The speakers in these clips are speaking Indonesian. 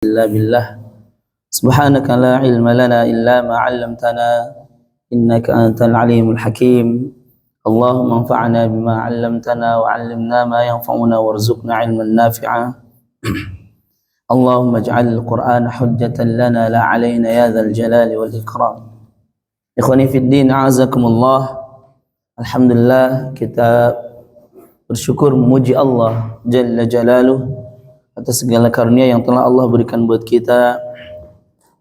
إلا بالله سبحانك لا علم لنا إلا ما علمتنا إنك أنت العليم الحكيم اللهم انفعنا بما علمتنا وعلمنا ما ينفعنا وارزقنا علما نافعا اللهم اجعل القرآن حجة لنا لا علينا يا ذا الجلال والإكرام. Ikhwani fi din, a'azakumullah. Alhamdulillah, kita bersyukur memuji Allah Jalla Jalaluh atas segala karunia yang telah Allah berikan buat kita,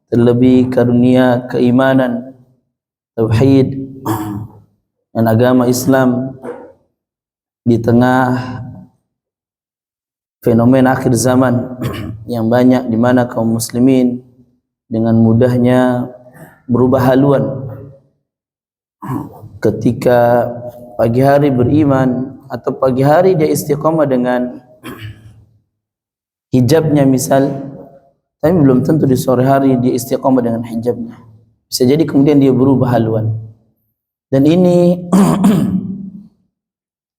terlebih karunia keimanan, tauhid dan agama Islam di tengah fenomena akhir zaman yang banyak, di mana kaum muslimin dengan mudahnya berubah haluan ketika pagi hari beriman atau pagi hari dia istiqamah dengan hijabnya misal, tapi belum tentu di sore hari dia istiqamah dengan hijabnya. Bisa jadi kemudian dia berubah haluan, dan ini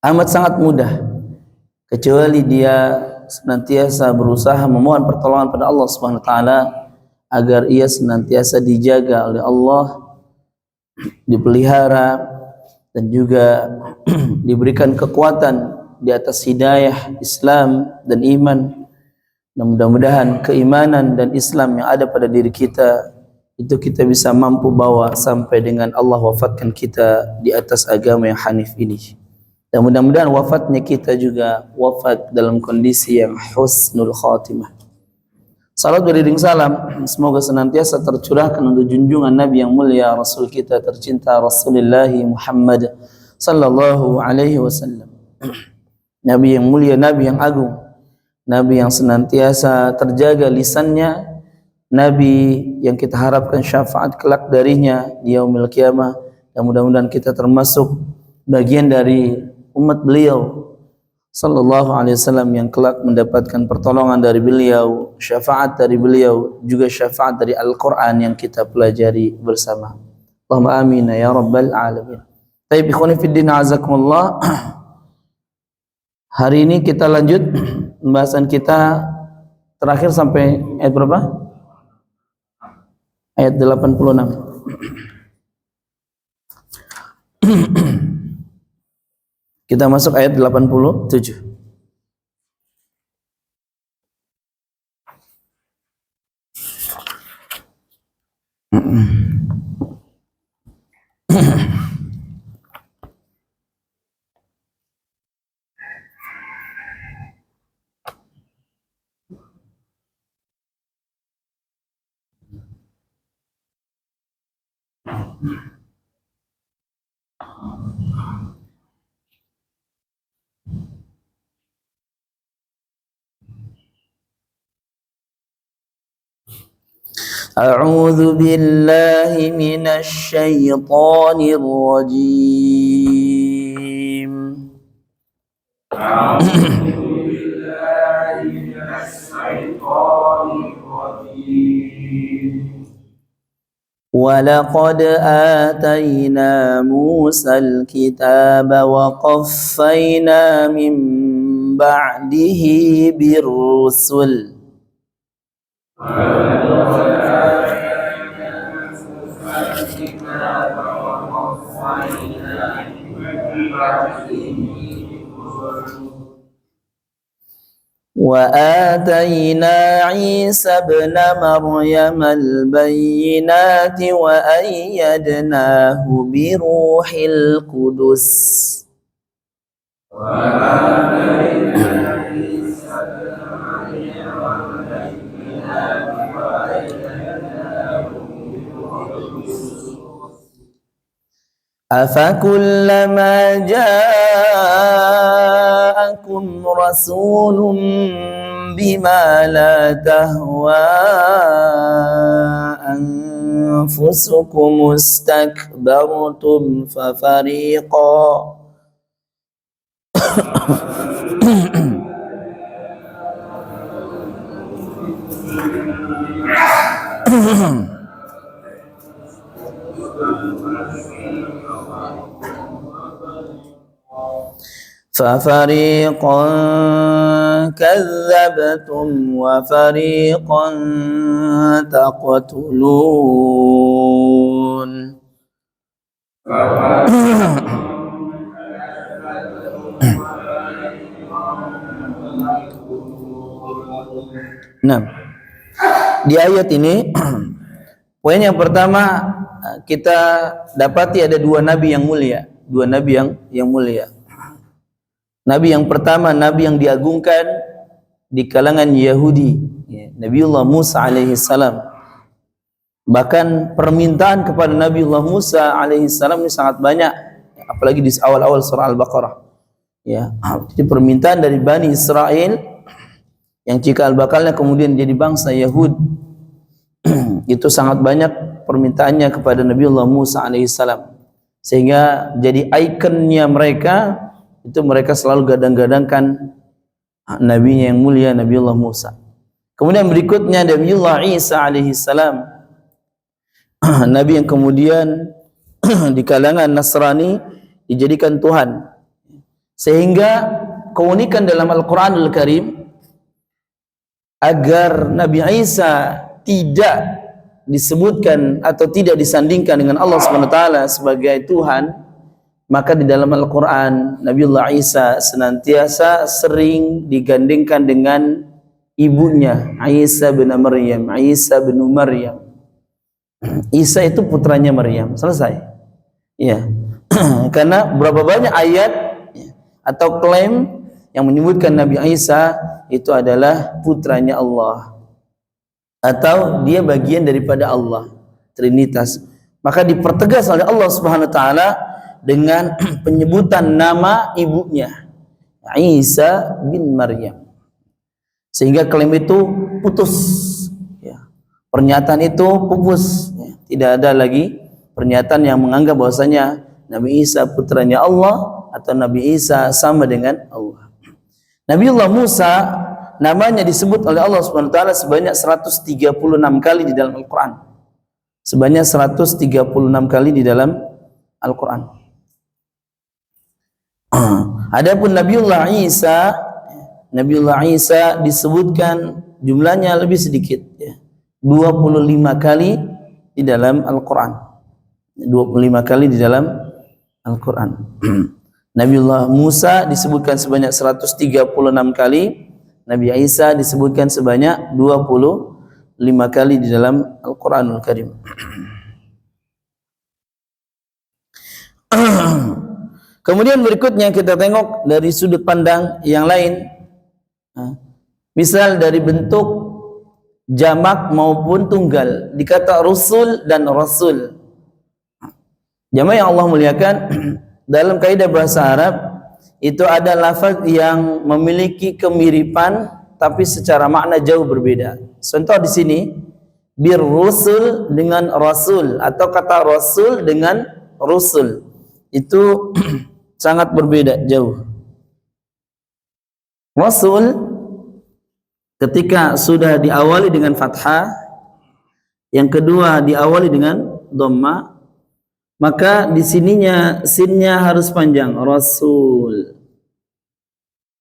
amat sangat mudah kecuali dia senantiasa berusaha memohon pertolongan pada Allah Subhanahu wa taala agar ia senantiasa dijaga oleh Allah, dipelihara, dan juga diberikan kekuatan di atas hidayah Islam dan iman. Dan mudah-mudahan keimanan dan Islam yang ada pada diri kita itu kita bisa mampu bawa sampai dengan Allah wafatkan kita di atas agama yang hanif ini. Dan mudah-mudahan wafatnya kita juga wafat dalam kondisi yang husnul khatimah. Salat beriring salam semoga senantiasa tercurahkan untuk junjungan Nabi yang mulia, Rasul kita tercinta Rasulullah Muhammad sallallahu alaihi wasallam. Nabi yang mulia, Nabi yang agung, Nabi yang senantiasa terjaga lisannya, Nabi yang kita harapkan syafaat kelak darinya di yaumil qiyamah. Dan mudah-mudahan kita termasuk bagian dari umat beliau sallallahu alaihi wasallam yang kelak mendapatkan pertolongan dari beliau, syafaat dari beliau, juga syafaat dari Al-Quran yang kita pelajari bersama. Allahumma amin ya rabbal alamin. Taib ikhwani fiddin, azakumullah. Hari ini kita lanjut pembahasan kita terakhir sampai ayat berapa? Ayat 86. Kita masuk ayat 87. A'udzu billahi minasy syaithanir rajim. A'udzu billahi minasy syaithanir rajim. Walaqad atayna Musal kitaba wa qaffayna min ba'dihi birrusul. وآتينا عيسى ابن مريم البينات وأيدناه بروح القدس أفكلما جاءكم رسول بما لا تهوى أنفسكم استكبرتم ففريقا ففريقا كذبتم وفريقا تقتلون. Nah, di ayat ini poin yang pertama kita dapati ada dua nabi yang mulia, dua nabi yang mulia. Nabi yang pertama, nabi yang diagungkan di kalangan Yahudi, Nabiullah Musa alaihi salam. Bahkan permintaan kepada Nabiullah Musa alaihi salam ini sangat banyak, apalagi di awal-awal surah Al-Baqarah. Ya, jadi permintaan dari Bani Israel yang cikal bakalnya kemudian jadi bangsa Yahud itu sangat banyak permintaannya kepada Nabiullah Musa alaihissalam, sehingga jadi ikonnya mereka itu mereka selalu gadang-gadangkan nabinya yang mulia Nabiullah Musa. Kemudian berikutnya Nabiullah Isa alaihissalam, nabi yang kemudian di kalangan Nasrani dijadikan Tuhan, sehingga keunikan dalam Al-Quranul Karim agar Nabi Isa tidak disebutkan atau tidak disandingkan dengan Allah SWT sebagai Tuhan, maka di dalam Al-Quran Nabiullah Isa senantiasa sering digandengkan dengan ibunya Isa bin Maryam. Isa bin Maryam, Isa itu putranya Maryam, selesai ya. Karena berapa banyak ayat atau klaim yang menyebutkan Nabi Isa itu adalah putranya Allah atau dia bagian daripada Allah, Trinitas. Maka dipertegas oleh Allah Subhanahu wa taala dengan penyebutan nama ibunya, Isa bin Maryam. Sehingga klaim itu putus ya. Pernyataan itu pupus ya. Tidak ada lagi pernyataan yang menganggap bahwasanya Nabi Isa putranya Allah atau Nabi Isa sama dengan Allah. Nabiullah Musa namanya disebut oleh Allah Subhanahu wa taala sebanyak 136 kali di dalam Al-Qur'an. Sebanyak 136 kali di dalam Al-Qur'an. Adapun Nabiullah Isa disebutkan jumlahnya lebih sedikit ya. 25 kali di dalam Al-Qur'an. 25 kali di dalam Al-Qur'an. Nabiullah Musa disebutkan sebanyak 136 kali, Nabi Isa disebutkan sebanyak 25 kali di dalam Al-Quranul Karim. Kemudian berikutnya kita tengok dari sudut pandang yang lain. Misal dari bentuk jamak maupun tunggal, dikata rusul dan rasul. Jamaah yang Allah muliakan, dalam kaidah bahasa Arab itu ada lafaz yang memiliki kemiripan tapi secara makna jauh berbeda. Contoh di sini birrusul dengan rasul atau kata rasul dengan rusul itu sangat berbeda jauh. Rasul ketika sudah diawali dengan fathah, yang kedua diawali dengan dhamma, maka di sininya sinnya harus panjang, rasul.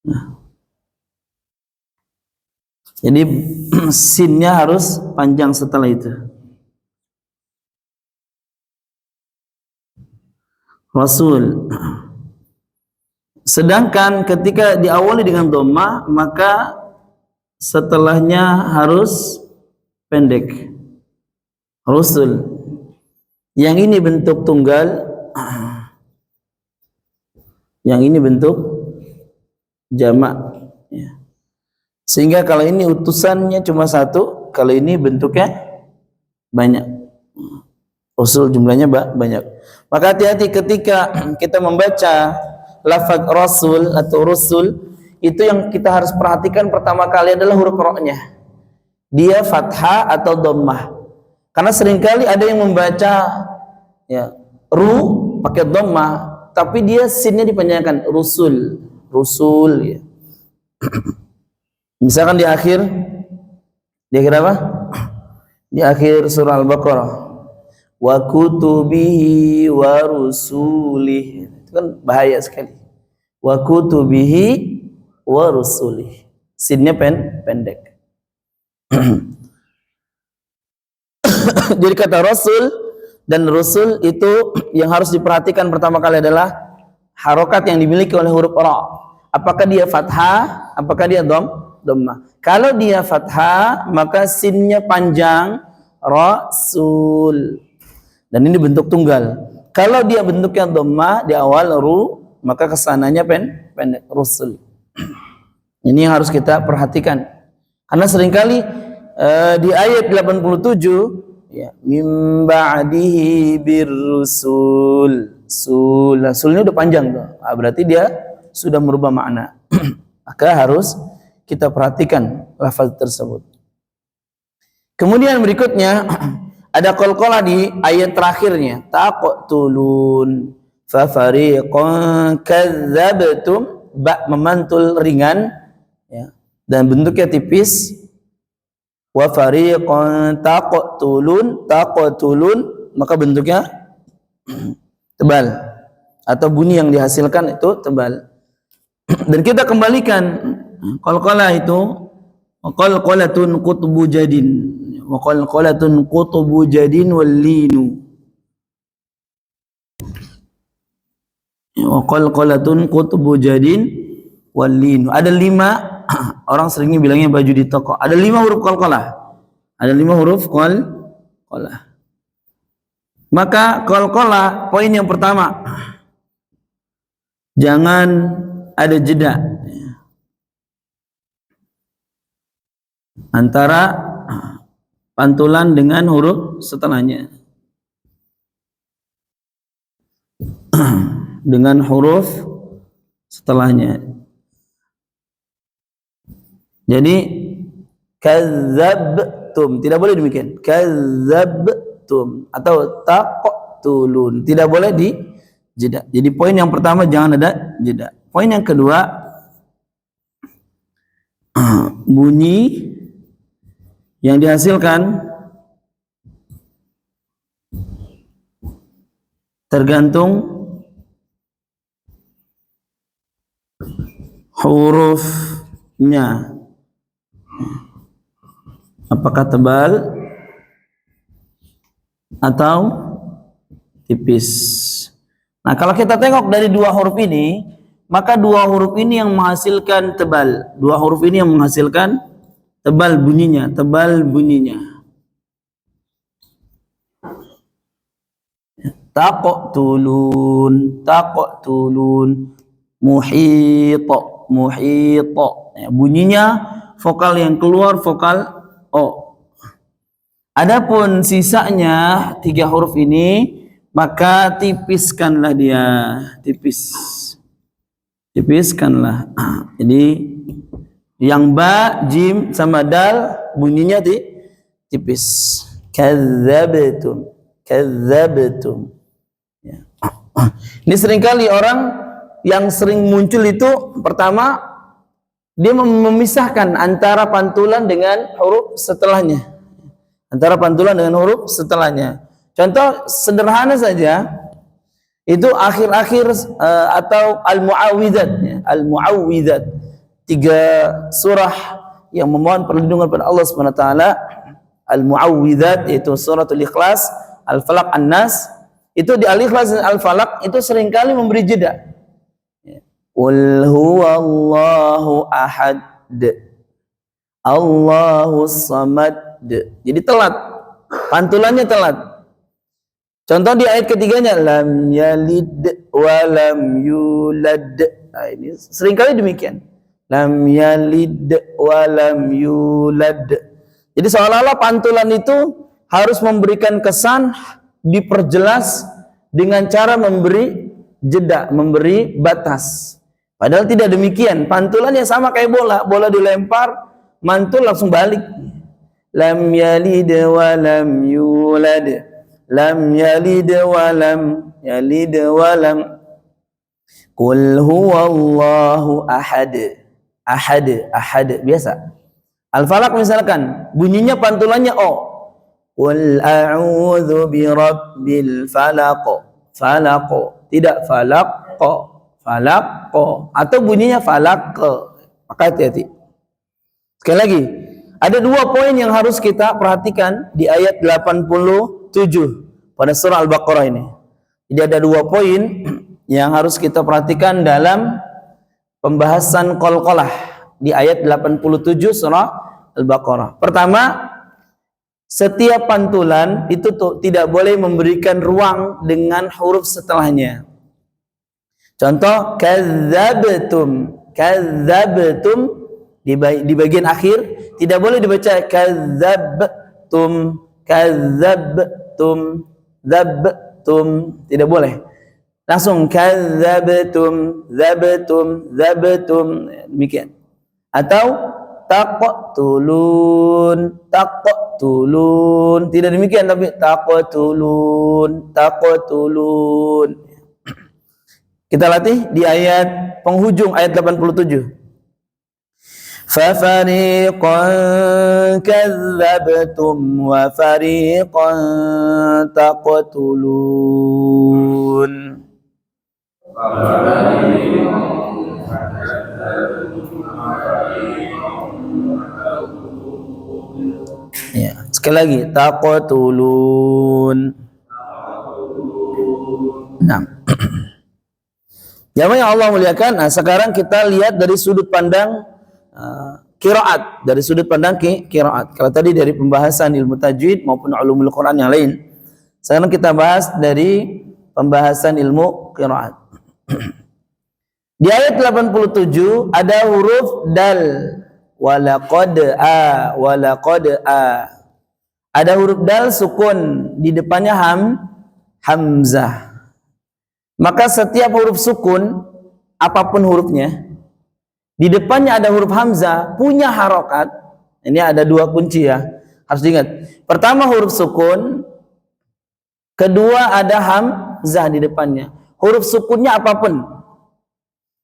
Nah. Jadi sinnya harus panjang setelah itu. Rasul. Sedangkan ketika diawali dengan dhamma, maka setelahnya harus pendek. Rasul. Yang ini bentuk tunggal, yang ini bentuk jamak ya. Sehingga kalau ini utusannya cuma satu, kalau ini bentuknya banyak, usul jumlahnya banyak. Maka hati-hati ketika kita membaca lafaz rasul atau rusul, itu yang kita harus perhatikan pertama kali adalah huruf ra-nya, dia fathah atau dhammah. Karena seringkali ada yang membaca ya ru pakai dhammah, tapi dia sinnya dipanjangkan rusul, rusul ya. Misalkan di akhir apa? Di akhir surah Al-Baqarah, wa kutubihi wa rusulih, itu kan bahaya sekali. wa kutubihi wa rusulih. Sinnya pendek. Jadi kata rasul dan rusul itu yang harus diperhatikan pertama kali adalah harokat yang dimiliki oleh huruf ra. Apakah dia fathah, apakah dia dhammah. Kalau dia fathah, maka sinnya panjang, rasul. Dan ini bentuk tunggal. Kalau dia bentuknya dhammah di awal maka kesananya pendek, rusul. Ini yang harus kita perhatikan. Karena seringkali di ayat 87 ya, mim ba'dihi birrusul. Sulnya udah panjang tuh. Berarti dia sudah merubah makna. Maka harus kita perhatikan lafaz tersebut. Kemudian berikutnya ada qalqalah di ayat terakhirnya, taqtulun fa fariqan kadzabtum, ba memantul ringan ya, dan bentuknya tipis. Wa fariqan taqtulun maka bentuknya tebal atau bunyi yang dihasilkan itu tebal. Dan kita kembalikan qalqalah itu qalqalatun qutbu jadin wa qalqalatun qutbu jadin wal linu wa qalqalatun qutbu jadin wal linu. Ada 5, orang seringnya bilangnya baju di toko. Ada 5 huruf qalqalah. Ada 5 huruf qalqalah. Maka qalqalah poin yang pertama, jangan ada jeda antara pantulan dengan huruf setelahnya. Dengan huruf setelahnya. Jadi kadzabtum, tidak boleh demikian. Kadzabtum atau taqtulun, tidak boleh di jeda. Jadi poin yang pertama jangan ada jeda. Poin yang kedua, bunyi yang dihasilkan tergantung hurufnya, apakah tebal atau tipis. Nah, kalau kita tengok dari 2 huruf ini, maka 2 huruf ini yang menghasilkan tebal. 2 huruf ini yang menghasilkan tebal bunyinya, Taqtulun, muhita. Ya, bunyinya vokal yang keluar vokal o. Adapun sisanya 3 huruf ini, maka tipiskanlah dia, tipiskanlah. Jadi yang ba, jim sama dal bunyinya tipis. Kadzabtum. Ya. Ini seringkali orang yang sering muncul itu, pertama dia memisahkan antara pantulan dengan huruf setelahnya. Contoh sederhana saja, itu akhir-akhir atau al-mu'awwidzat ya. Al-mu'awwidzat, 3 surah yang memohon perlindungan pada Allah Subhanahu wa taala. Al-mu'awwidzat yaitu suratul Ikhlas, Al-Falaq, An-Nas. Itu di Al-Ikhlas dan Al-Falaq itu seringkali memberi jeda. Qul huwallahu ahad, Allahus samad. Jadi telat, pantulannya telat. Contoh di ayat ketiganya, lam yalid wa lam yulad. Nah, ini seringkali demikian. Lam yalid wa lam yulad. Jadi seolah-olah pantulan itu harus memberikan kesan, diperjelas dengan cara memberi jeda, memberi batas. Padahal tidak demikian. Pantulannya sama kayak bola dilempar, mantul langsung balik. Lam yalid wa lam yulad. Lam yalid wa lam Qul huwallahu ahad. Ahad biasa. Al-Falaq misalkan bunyinya pantulannya o. Qul a'udzu birabbil falaq. Falaq, tidak falaq. falaqqa, atau bunyinya falaqqa. Maka hati-hati. Sekali lagi, ada dua poin yang harus kita perhatikan di ayat 87 pada surah Al-Baqarah ini. Jadi ada dua poin yang harus kita perhatikan dalam pembahasan qalqalah di ayat 87 surah Al-Baqarah. Pertama, setiap pantulan itu tidak boleh memberikan ruang dengan huruf setelahnya. Contoh, kadzabtum, kadzabtum di bagian akhir tidak boleh dibaca kadzabtum, kadzabtum, zabtum, tidak boleh. Langsung kadzabtum, zabtum, zabtum, demikian. Atau taqtulun, taqtulun, tidak demikian tapi taqtulun, taqtulun. Kita latih di ayat penghujung ayat 87. Fafariqan kadzabtum wa fariqan taqtulun. Ya, sekali lagi taqtulun. Nah. Yang Allah muliakan. Nah, sekarang kita lihat dari sudut pandang qiraat, dari sudut pandang qiraat. Kalau tadi dari pembahasan ilmu tajwid maupun ulumul Quran yang lain, sekarang kita bahas dari pembahasan ilmu qiraat. Di ayat 87 ada huruf dal, walaqad a, walaqad a. Ada huruf dal sukun, di depannya hamzah. Maka setiap huruf sukun, apapun hurufnya, di depannya ada huruf hamzah, punya harokat. Ini ada dua kunci ya, harus diingat. Pertama huruf sukun, kedua ada hamzah di depannya. Huruf sukunnya apapun,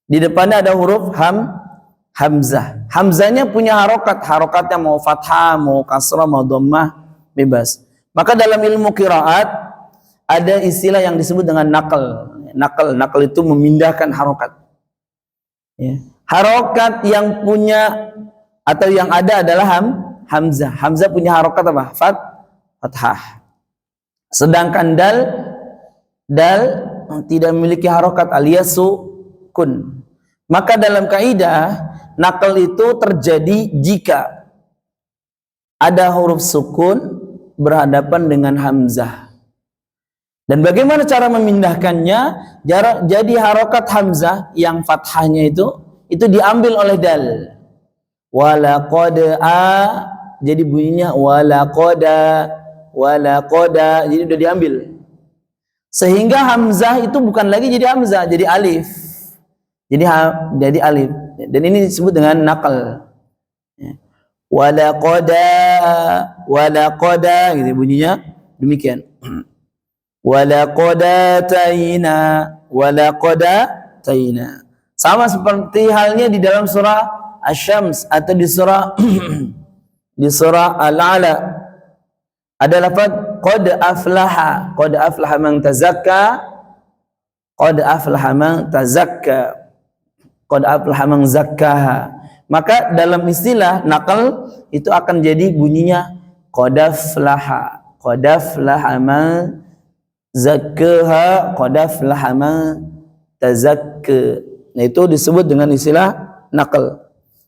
di depannya ada huruf hamzah. Hamzahnya punya harokat, harokatnya mau fathah, mau kasrah, mau dhammah, bebas. Maka dalam ilmu qiraat ada istilah yang disebut dengan naql. Naql itu memindahkan harokat. Ya. Harokat yang punya atau yang ada adalah hamzah. Hamzah punya harokat apa? Fathah. Sedangkan dal tidak memiliki harokat alias sukun. Maka dalam kaidah naql itu terjadi jika ada huruf sukun berhadapan dengan hamzah. Dan bagaimana cara memindahkannya? Jadi harokat hamzah yang fathahnya itu diambil oleh dal. Walaqad a, jadi bunyinya walaqada, walaqada, jadi sudah diambil. Sehingga hamzah itu bukan lagi jadi hamzah, jadi alif. Jadi alif. Dan ini disebut dengan naql. Walaqada, gitu bunyinya demikian. Walaqadataina. Sama seperti halnya di dalam surah Asy-Syams atau di surah di surah Al-A'la. Ada lafaz qad aflaha man tazakka, qad aflaha man tazakka, qad aflaha man zakkaha. Maka dalam istilah naql itu akan jadi bunyinya qad aflaha man zakkaha, qad aflaha man tazakka. Nah, itu disebut dengan istilah naql.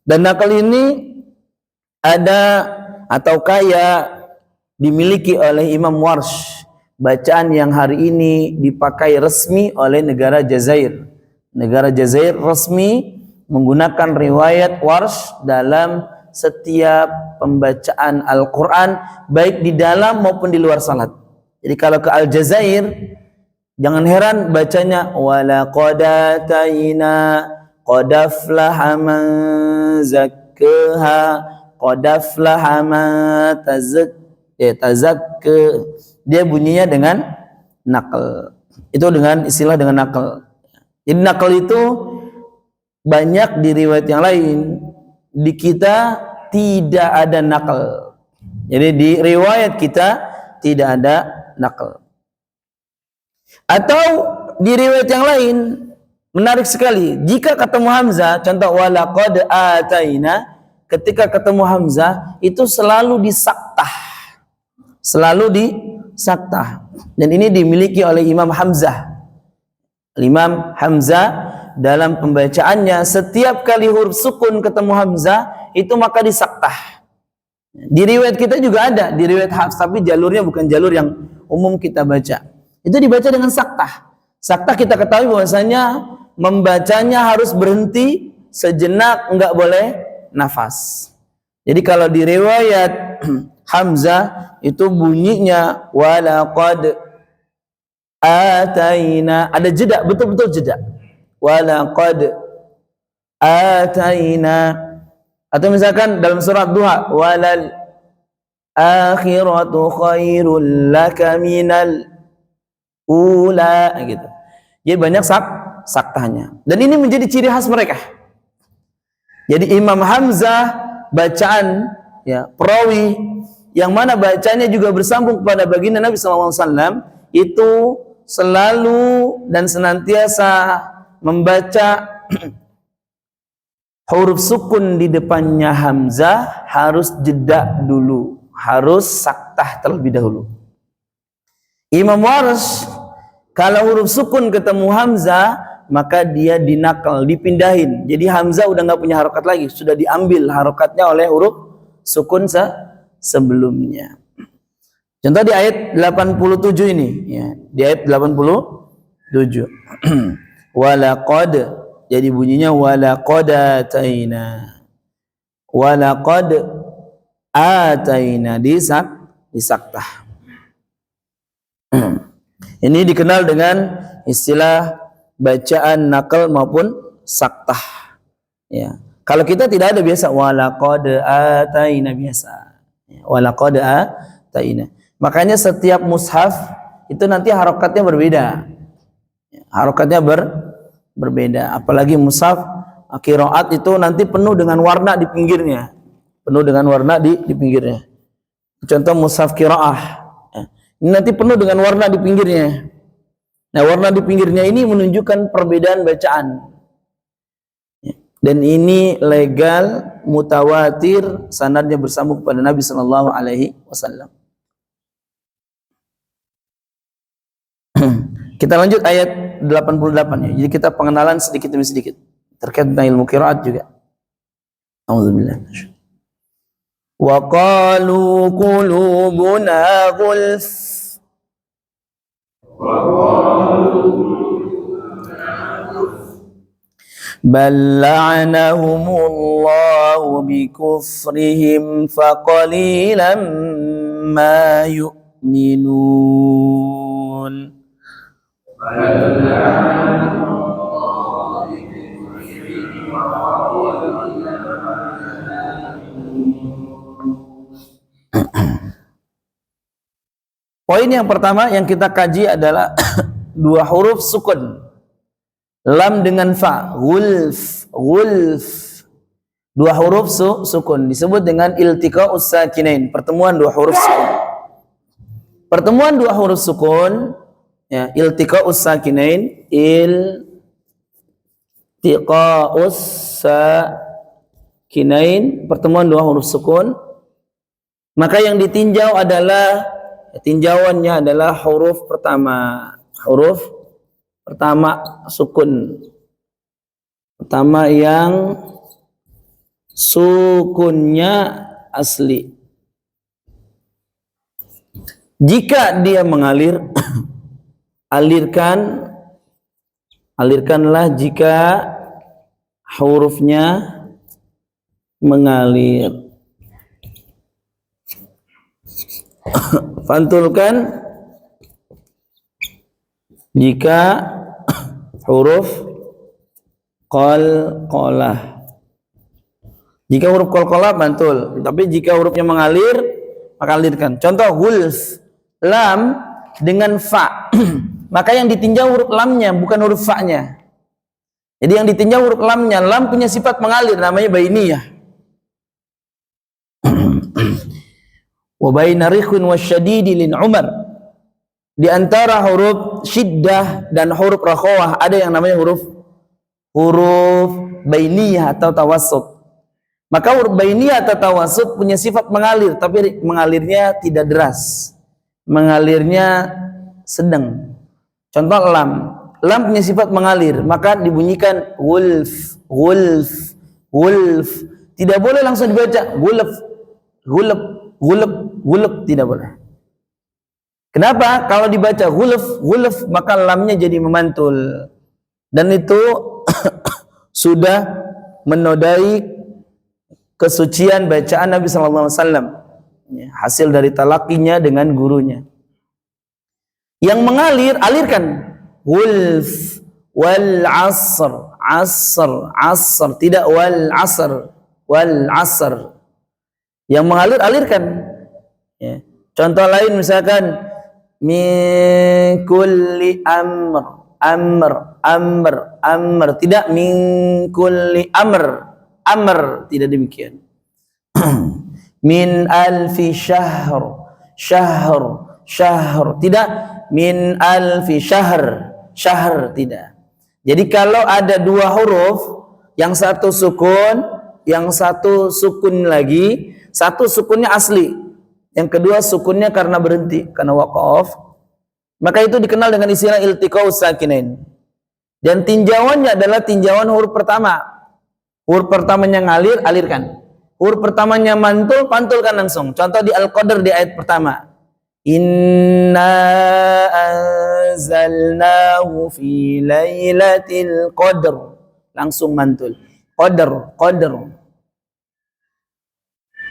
Dan naql ini ada atau kaya dimiliki oleh Imam Warsh, bacaan yang hari ini dipakai resmi oleh negara Jazair. Negara Jazair resmi menggunakan riwayat Warsh dalam setiap pembacaan Al-Quran, baik di dalam maupun di luar salat. Jadi kalau ke Aljazair, jangan heran bacanya walaqadataina qad aflaha man zakkaha qad aflaha man tazakka. Dia bunyinya dengan naql. Itu dengan istilah dengan naql. Jadi naql itu banyak di riwayat yang lain. Di kita tidak ada naql. Jadi di riwayat kita tidak ada naql. Atau di riwayat yang lain menarik sekali. Jika ketemu hamzah, contoh walaqad ataina, ketika ketemu hamzah itu selalu disaktah. Selalu disaktah. Dan ini dimiliki oleh Imam Hamzah. Imam Hamzah dalam pembacaannya setiap kali huruf sukun ketemu hamzah itu maka disaktah. Di riwayat kita juga ada, di riwayat Hafs, tapi jalurnya bukan jalur yang umum kita baca. Itu dibaca dengan saktah. Saktah kita ketahui bahwasanya membacanya harus berhenti sejenak, enggak boleh nafas. Jadi kalau di riwayat Hamzah itu bunyinya walaqad ataina, ada jeda, betul-betul jeda. Walaqad ataina. Atau misalkan dalam surat Duha, walal akhiratu khairul laka minal ula, gitu. Jadi banyak saktahnya. Dan ini menjadi ciri khas mereka. Jadi Imam Hamzah bacaan ya perawi yang mana bacanya juga bersambung kepada baginda Nabi SAW itu selalu dan senantiasa membaca huruf sukun di depannya hamzah harus jeda dulu, harus saktah terlebih dahulu. Imam Warsh kalau huruf sukun ketemu hamzah maka dia dinakal, dipindahin. Jadi hamzah udah nggak punya harokat lagi, sudah diambil harokatnya oleh huruf sukun sebelumnya. Contoh di ayat 87 ini, ya, di ayat 87. Walaqad, jadi bunyinya walaqad ataina. Walaqad ataina, disaktah. Ini dikenal dengan istilah bacaan nakal maupun saktah. Ya. Kalau kita tidak ada biasa walaqad ataina biasa. Ya. Walaqad ataina. Makanya setiap mushaf itu nanti harokatnya berbeda. Harokatnya berbeda. Apalagi mushaf qiraat itu nanti penuh dengan warna di pinggirnya. Penuh dengan warna di pinggirnya. Contoh mushaf qiraah. Ini nanti penuh dengan warna di pinggirnya. Nah, warna di pinggirnya ini menunjukkan perbedaan bacaan. Dan ini legal, mutawatir, sanadnya bersambung kepada Nabi sallallahu alaihi wasallam. Kita lanjut ayat 88 ya. Jadi kita pengenalan sedikit demi sedikit terkait dengan ilmu qiraat juga. Auzubillah. Wa qalu qulubuna ghulf. Bal la'anahumullahu bikufrihim faqalilan ma yu'minun. Poin yang pertama yang kita kaji adalah dua huruf sukun, lam dengan fa, ghulf. Dua huruf sukun disebut dengan iltiqa'us sakinain, pertemuan dua huruf sukun. Pertemuan dua huruf sukun, ya, iltiqa'us sakinain, iltiqa'us sakinain, pertemuan dua huruf sukun. Maka yang ditinjau adalah, tinjauannya adalah huruf pertama. Huruf pertama sukun. Pertama yang sukunnya asli. Jika dia mengalir, alirkanlah jika hurufnya mengalir. Pantulkan jika huruf qalqalah. Jika huruf qalqalah pantul, tapi jika hurufnya mengalir maka alirkan. Contoh ghulf, lam dengan fa. Maka yang ditinjau huruf lamnya bukan huruf fa-nya. Jadi yang ditinjau huruf lamnya, lam punya sifat mengalir namanya bainiyah. Wa baina rikhun wasyadidi lin Umar. Di antara huruf syiddah dan huruf rakhawah ada yang namanya huruf huruf bainiyah atau tawassut. Maka huruf bainiyah atau tawassut punya sifat mengalir, tapi mengalirnya tidak deras, mengalirnya sedang. Contoh lam, lam punya sifat mengalir, maka dibunyikan gulf, gulf, gulf. Tidak boleh langsung dibaca gulf, gulf, gulf, gulf, tidak boleh. Kenapa? Kalau dibaca gulf, gulf, maka lamnya jadi memantul, dan itu sudah menodai kesucian bacaan Nabi sallallahu alaihi wasallam, hasil dari talakinya dengan gurunya. Yang mengalir, alirkan. Wulf, wal asr, asr, asr, tidak wal asr, wal asr. Yang mengalir, alirkan. Ya. Contoh lain misalkan min kulli amr, amr, amr, amr, tidak min kulli amr, amr, tidak demikian. Min alfi syahr, syahr, syahr, tidak min alfi syahr, syahr, tidak. Jadi kalau ada dua huruf, yang satu sukun, yang satu sukun lagi, satu sukunnya asli, yang kedua sukunnya karena berhenti, karena waqaf, maka itu dikenal dengan istilah iltiqaus sakinain. Dan tinjauannya adalah tinjauan huruf pertama. Huruf pertamanya ngalir, alirkan. Huruf pertamanya mantul, pantulkan langsung. Contoh di Al-Qadr di ayat pertama. Inna anzalnahu fi lailatul qadr. Langsung mantul. Qadr, qadr.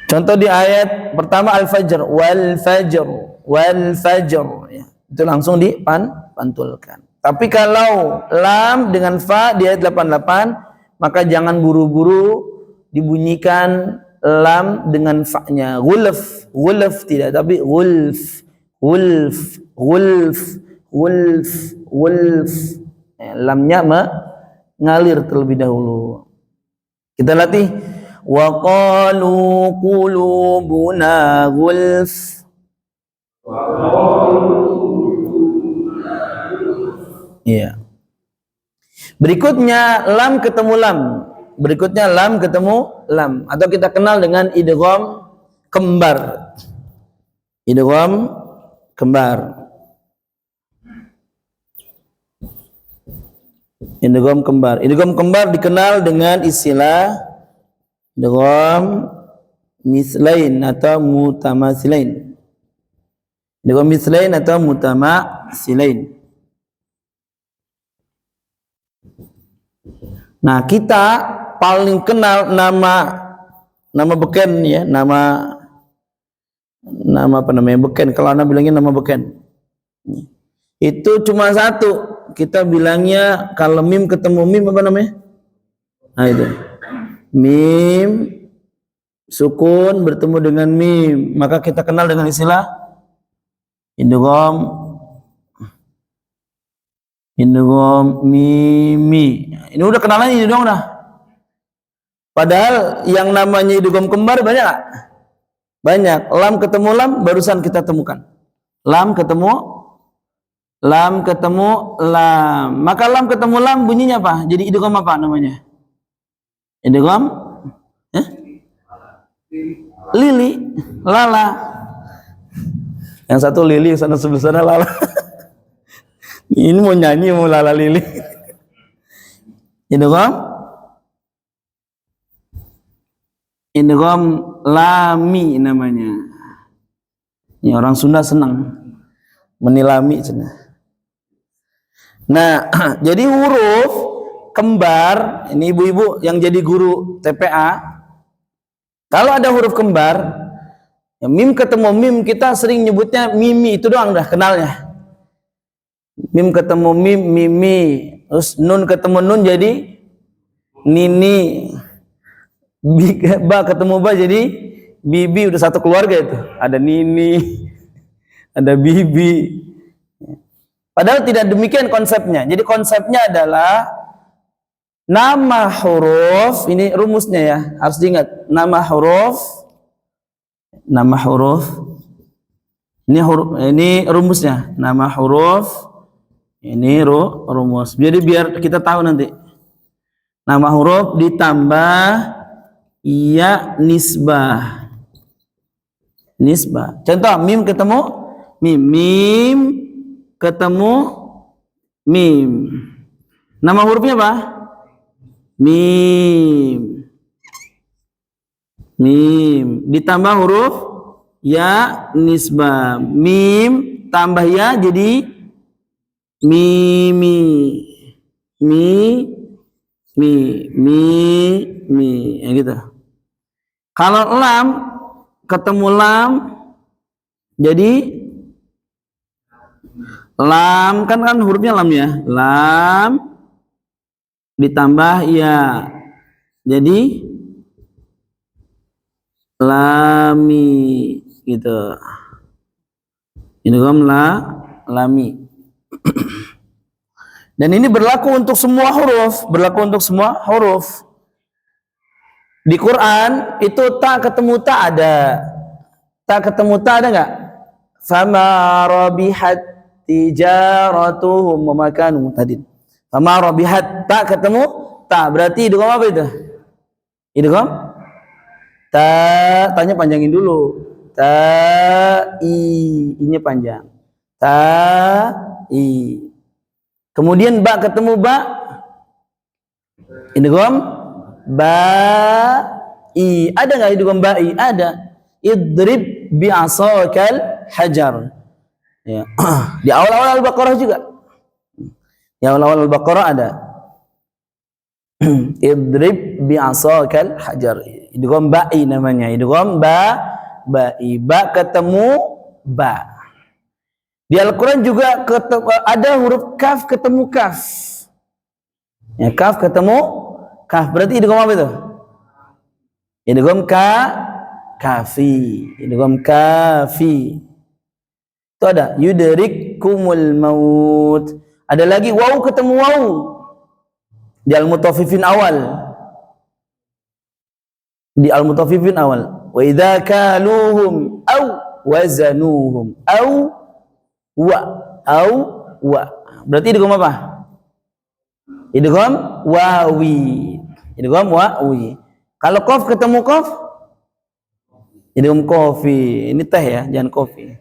Contoh di ayat pertama Al-Fajr, wal fajr, wal fajr, ya. Itu langsung dipantulkan. Tapi kalau lam dengan fa di ayat 88, maka jangan buru-buru dibunyikan lam dengan fa-nya. Gulf, gulf tidak, tapi gulf, gulf, gulf, gulf, gulf. Ya, lamnya mengalir terlebih dahulu. Kita latih. Wa qalu qulubuna gulf. Iya. Berikutnya lam ketemu lam. Berikutnya lam ketemu lam, atau kita kenal dengan idgham kembar. Idgham kembar. Idgham kembar. Idgham kembar dikenal dengan istilah idgham mislain atau mutamatsilain. Idgham mislain atau mutamatsilain. Nah, kita paling kenal nama beken ya, nama apa namanya, beken. Kalau Anda bilangnya nama beken, itu cuma satu. Kita bilangnya kalau mim ketemu mim apa namanya? Nah itu mim sukun bertemu dengan mim, maka kita kenal dengan istilah idgham mimi. Ini udah kenalan ini dong dah. Padahal yang namanya idgham kembar banyak gak? Banyak. Lam ketemu lam barusan kita temukan. Lam ketemu lam. Maka lam ketemu lam bunyinya apa? Jadi idgham apa namanya? Idgham lili, lala. Yang satu lili, sana sebelah sana lala. Ini mau nyanyi mau lala lili. Idgham lami namanya. Ini orang Sunda senang menilami cina. Nah, jadi huruf kembar, ini ibu-ibu yang jadi guru TPA, kalau ada huruf kembar, ya mim ketemu mim, kita sering nyebutnya mimi, itu doang dah kenalnya. Mim ketemu mim, mimi. Terus nun ketemu nun jadi nini. Ba ketemu ba jadi bibi. Udah satu keluarga itu. Ada nini, ada bibi. Padahal tidak demikian konsepnya. Jadi konsepnya adalah nama huruf, ini rumusnya ya, harus diingat. Nama huruf, ini rumusnya. Nama huruf, ini rumus. Jadi biar kita tahu nanti. Nama huruf ditambah ya nisbah. Nisbah. Contoh mim ketemu mim, mim ketemu mim. Nama hurufnya apa? Mim. Mim ditambah huruf ya nisbah. Mim tambah ya jadi mimi. Mi ya gitu. Kalau lam ketemu lam jadi lam kan hurufnya lam ya. Lam ditambah ya jadi lami gitu. Ini lami. Dan ini berlaku untuk semua huruf, Di Quran itu tak ketemu tak ada. Tak ketemu tak ada enggak? Fama rabihat tijaratuhum wa makanu muhtadin. Fama rabihat tak ketemu tak berarti idgham apa itu? Idgham ta, tanya panjangin dulu. Ta i-nya panjang. Ta i. Kemudian ba ketemu ba, idgham ba i. Ada nggak idgham ba i? Ada. Idrib bi asakal hajar. Ya. Di awal-awal Al-Baqarah juga. Di awal-awal Al-Baqarah ada. Idrib bi asakal hajar. Idgham ba i namanya. Idgham ba i. Ba ketemu ba. Di Al-Quran juga ada huruf kaf ketemu kaf. Ya, kaf ketemu kaf. Berarti idgham apa itu? Idgham kafi. Idgham kafi. Itu ada yudrikumul maut. Ada lagi waw ketemu waw. Di Al-Mutaffifin awal. Di Al-Mutaffifin awal. Wa idza kaluhum aw wazanuhum aw wa. Berarti idgham apa? Idgham wawi. Idgham wawi. Kalau qaf ketemu qaf, idgham qafi. Ini teh ya, jangan kopi.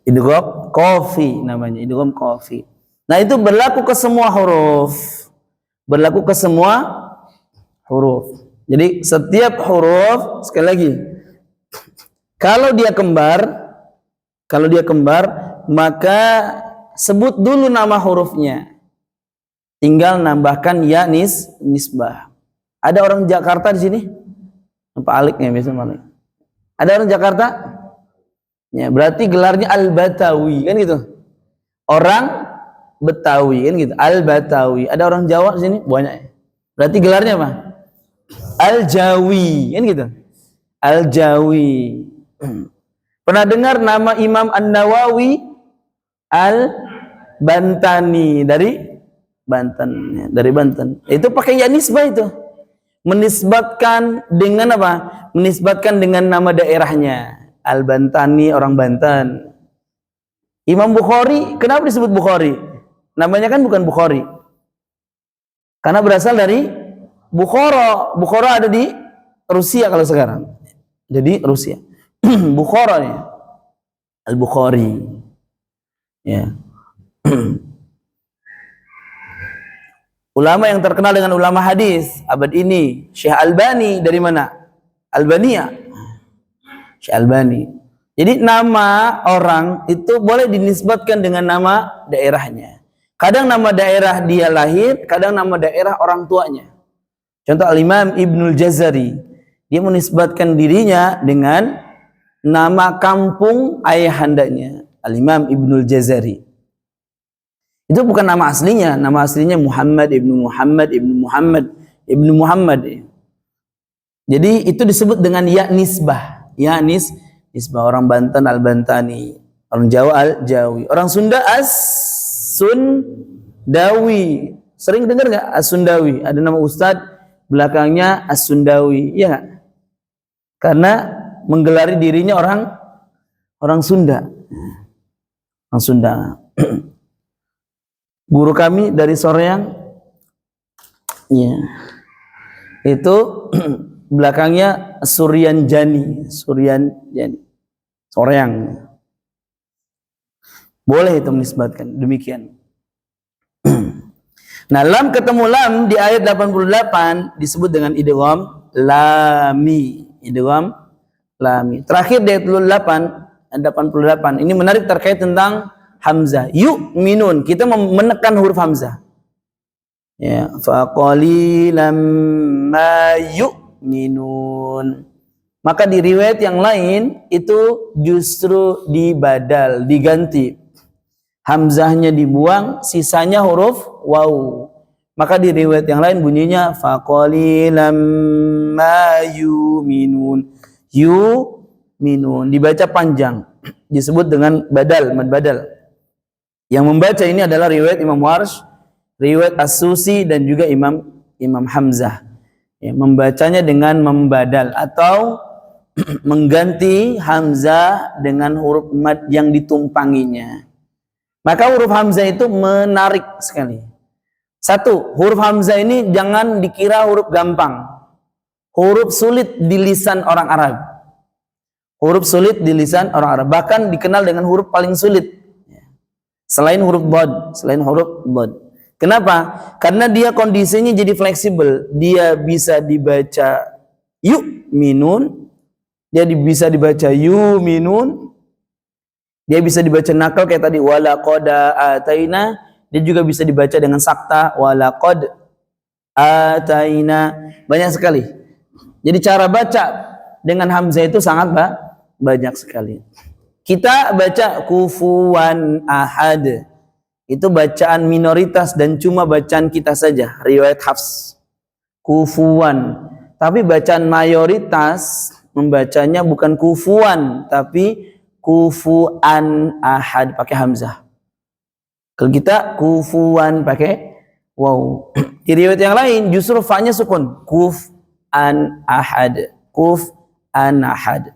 Idgham qafi namanya, idgham qafi. Nah, itu berlaku ke semua huruf. Berlaku ke semua huruf. Jadi setiap huruf, sekali lagi, kalau dia kembar, maka sebut dulu nama hurufnya. Tinggal nambahkan ya nisbah. Ada orang Jakarta di sini? Apa Alik ya biasa Malik? Ada orang Jakarta? Ya, berarti gelarnya Al-Batawi kan gitu. Orang Betawi kan gitu. Al-Batawi. Ada orang Jawa di sini? Banyak. Berarti gelarnya apa? Al-Jawi kan gitu. Al-Jawi. Pernah dengar nama Imam An-Nawawi? Al-Bantani dari Banten, dari Banten. Itu pakai ya nisbah itu. Menisbatkan dengan apa? Menisbatkan dengan nama daerahnya. Al-Bantani, orang Banten. Imam Bukhari, kenapa disebut Bukhari? Namanya kan bukan Bukhari. Karena berasal dari Bukhara. Bukhara ada di Rusia kalau sekarang. Jadi Rusia. Bukhara ya. Al-Bukhari. Ya. Ulama yang terkenal dengan ulama hadis abad ini, Syekh Albani dari mana? Albania. Syekh Albani. Jadi nama orang itu boleh dinisbatkan dengan nama daerahnya. Kadang nama daerah dia lahir, kadang nama daerah orang tuanya. Contoh Al-Imam Ibnul Jazari, dia menisbatkan dirinya dengan nama kampung ayahandanya, Al-Imam Ibnul Jazari. Itu bukan nama aslinya Muhammad ibnu Muhammad ibnu Muhammad ibnu Muhammad. Jadi itu disebut dengan ya nisbah. Ya nisbah. Orang Banten Al-Bantani, orang Jawa Al-Jawi, orang Sunda As-Sundawi. Sering dengar nggak As-Sundawi? Ada nama ustadz belakangnya As-Sundawi, iya nggak? Karena menggelari dirinya orang Sunda. Orang Sunda. Guru kami dari Soreang Ya. Itu belakangnya Suryanjani. Soreang. Boleh itu menisbatkan demikian. Nah, lam ketemu lam di ayat 88 disebut dengan idgham lami. Idgham lami. Terakhir di ayat 88 ini menarik terkait tentang hamzah. Yu'minun. Kita menekan huruf hamzah. Ya, faqalilam ma yu'minun. Maka di riwayat yang lain itu justru dibadal, diganti. Hamzahnya dibuang, sisanya huruf waw. Maka di riwayat yang lain bunyinya faqalilam ma yu'minun. Yu'minun dibaca panjang, disebut dengan badal, mad badal. Yang membaca ini adalah riwayat Imam Warsh, riwayat As-Susi dan juga Imam Hamzah. Ya, membacanya dengan membadal atau mengganti hamzah dengan huruf mad yang ditumpanginya. Maka huruf hamzah itu menarik sekali. Satu, huruf hamzah ini jangan dikira huruf gampang. Huruf sulit di lisan orang Arab. Huruf sulit di lisan orang Arab. Bahkan dikenal dengan huruf paling sulit. Selain huruf dhad. Kenapa? Karena dia kondisinya jadi fleksibel. Dia bisa dibaca yu'minun. Dia bisa dibaca yu'minun. Dia bisa dibaca nakal kayak tadi walaqad ataina. Dia juga bisa dibaca dengan sakta walaqad ataina. Banyak sekali. Jadi cara baca dengan hamzah itu sangat banyak sekali. Kita baca kufuwan ahad. Itu bacaan minoritas dan cuma bacaan kita saja, riwayat Hafs. Kufuwan. Tapi bacaan mayoritas membacanya bukan kufuwan tapi kufuan ahad pakai hamzah. Kalau kita kufuwan pakai waw. Di riwayat yang lain justru fa-nya sukun. Kuf'an ahad. Kuf'an ahad.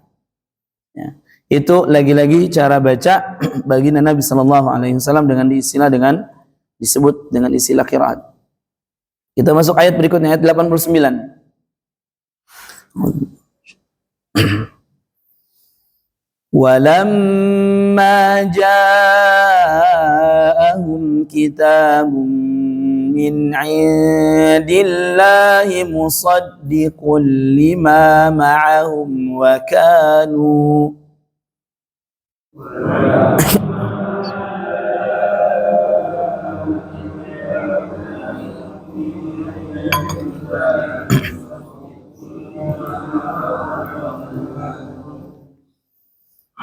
Ya. Itu lagi-lagi cara baca baginda Nabi sallallahu alaihi wasallam dengan disebut dengan istilah qiraat. Kita masuk ayat berikutnya, ayat 89. Walamma ja'ahum kitabun min 'indillahi musaddiqun lima ma'ahum wa kanu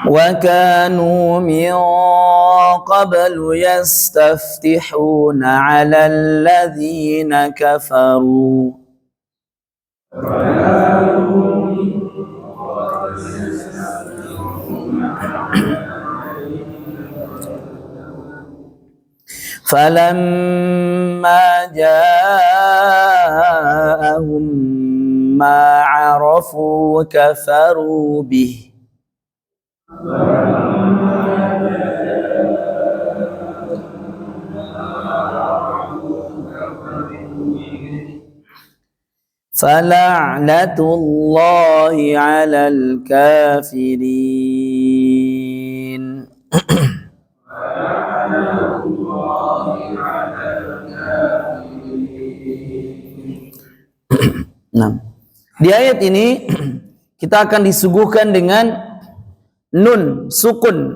وَكَانُوا مِنْ قَبْلُ يَسْتَفْتِحُونَ عَلَى الَّذِينَ كَفَرُوا فَلَمَّا جَاءَهُمْ مَا عَرَفُوا كَفَرُوا بِهِ فَلَعْنَةُ اللَّهِ عَلَى الْكَافِرِينَ. Nah, di ayat ini kita akan disuguhkan dengan nun sukun,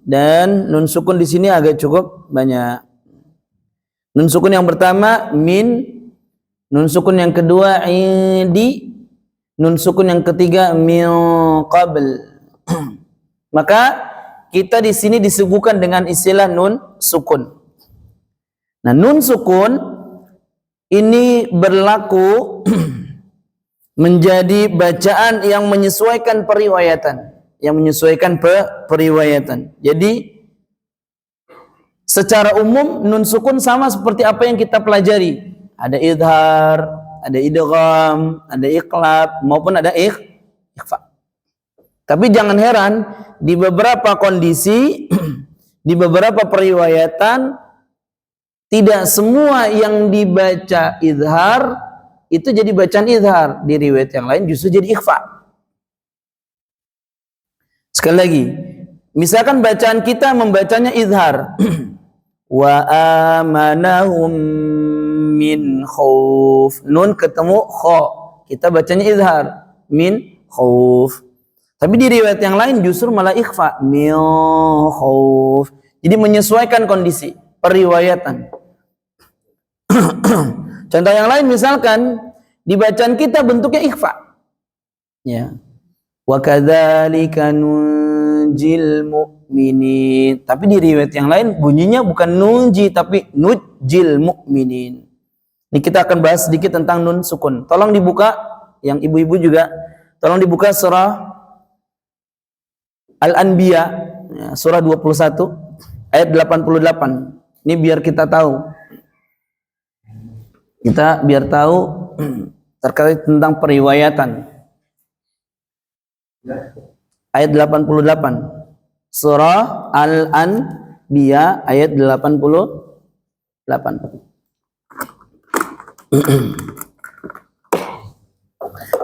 dan nun sukun di sini agak cukup banyak. Nun sukun yang pertama min, nun sukun yang kedua indi, nun sukun yang ketiga min qabl. Maka kita di sini disuguhkan dengan istilah nun sukun. Nah, nun sukun ini berlaku menjadi bacaan yang menyesuaikan periwayatan, periwayatan. Jadi secara umum nun sukun sama seperti apa yang kita pelajari. Ada idhar, ada idgham, ada iqlab, maupun ada ikhfa. Tapi jangan heran, di beberapa kondisi, di beberapa periwayatan Tidak semua yang dibaca izhar itu jadi bacaan izhar. Di riwayat yang lain justru jadi ikhfa. Sekali lagi, misalkan bacaan kita membacanya izhar. Wa amanahum min khauf. Nun ketemu kha. Kita bacanya izhar. Min khauf. Tapi di riwayat yang lain justru malah ikhfa. Min khauf. Jadi menyesuaikan kondisi periwayatan. Contoh yang lain misalkan di bacaan kita bentuknya ikhfa. Ya. Wa kadzalika nunjil mu'minin. Tapi di riwayat yang lain bunyinya bukan nunji tapi nujil mu'minin. Ini kita akan bahas sedikit tentang nun sukun. Tolong dibuka yang ibu-ibu juga. Tolong dibuka surah Al-Anbiya ya, surah 21 ayat 88. Ini biar kita tahu. Kita biar tahu terkait tentang periwayatan. Ayat 88. Surah Al-Anbiya ayat 88.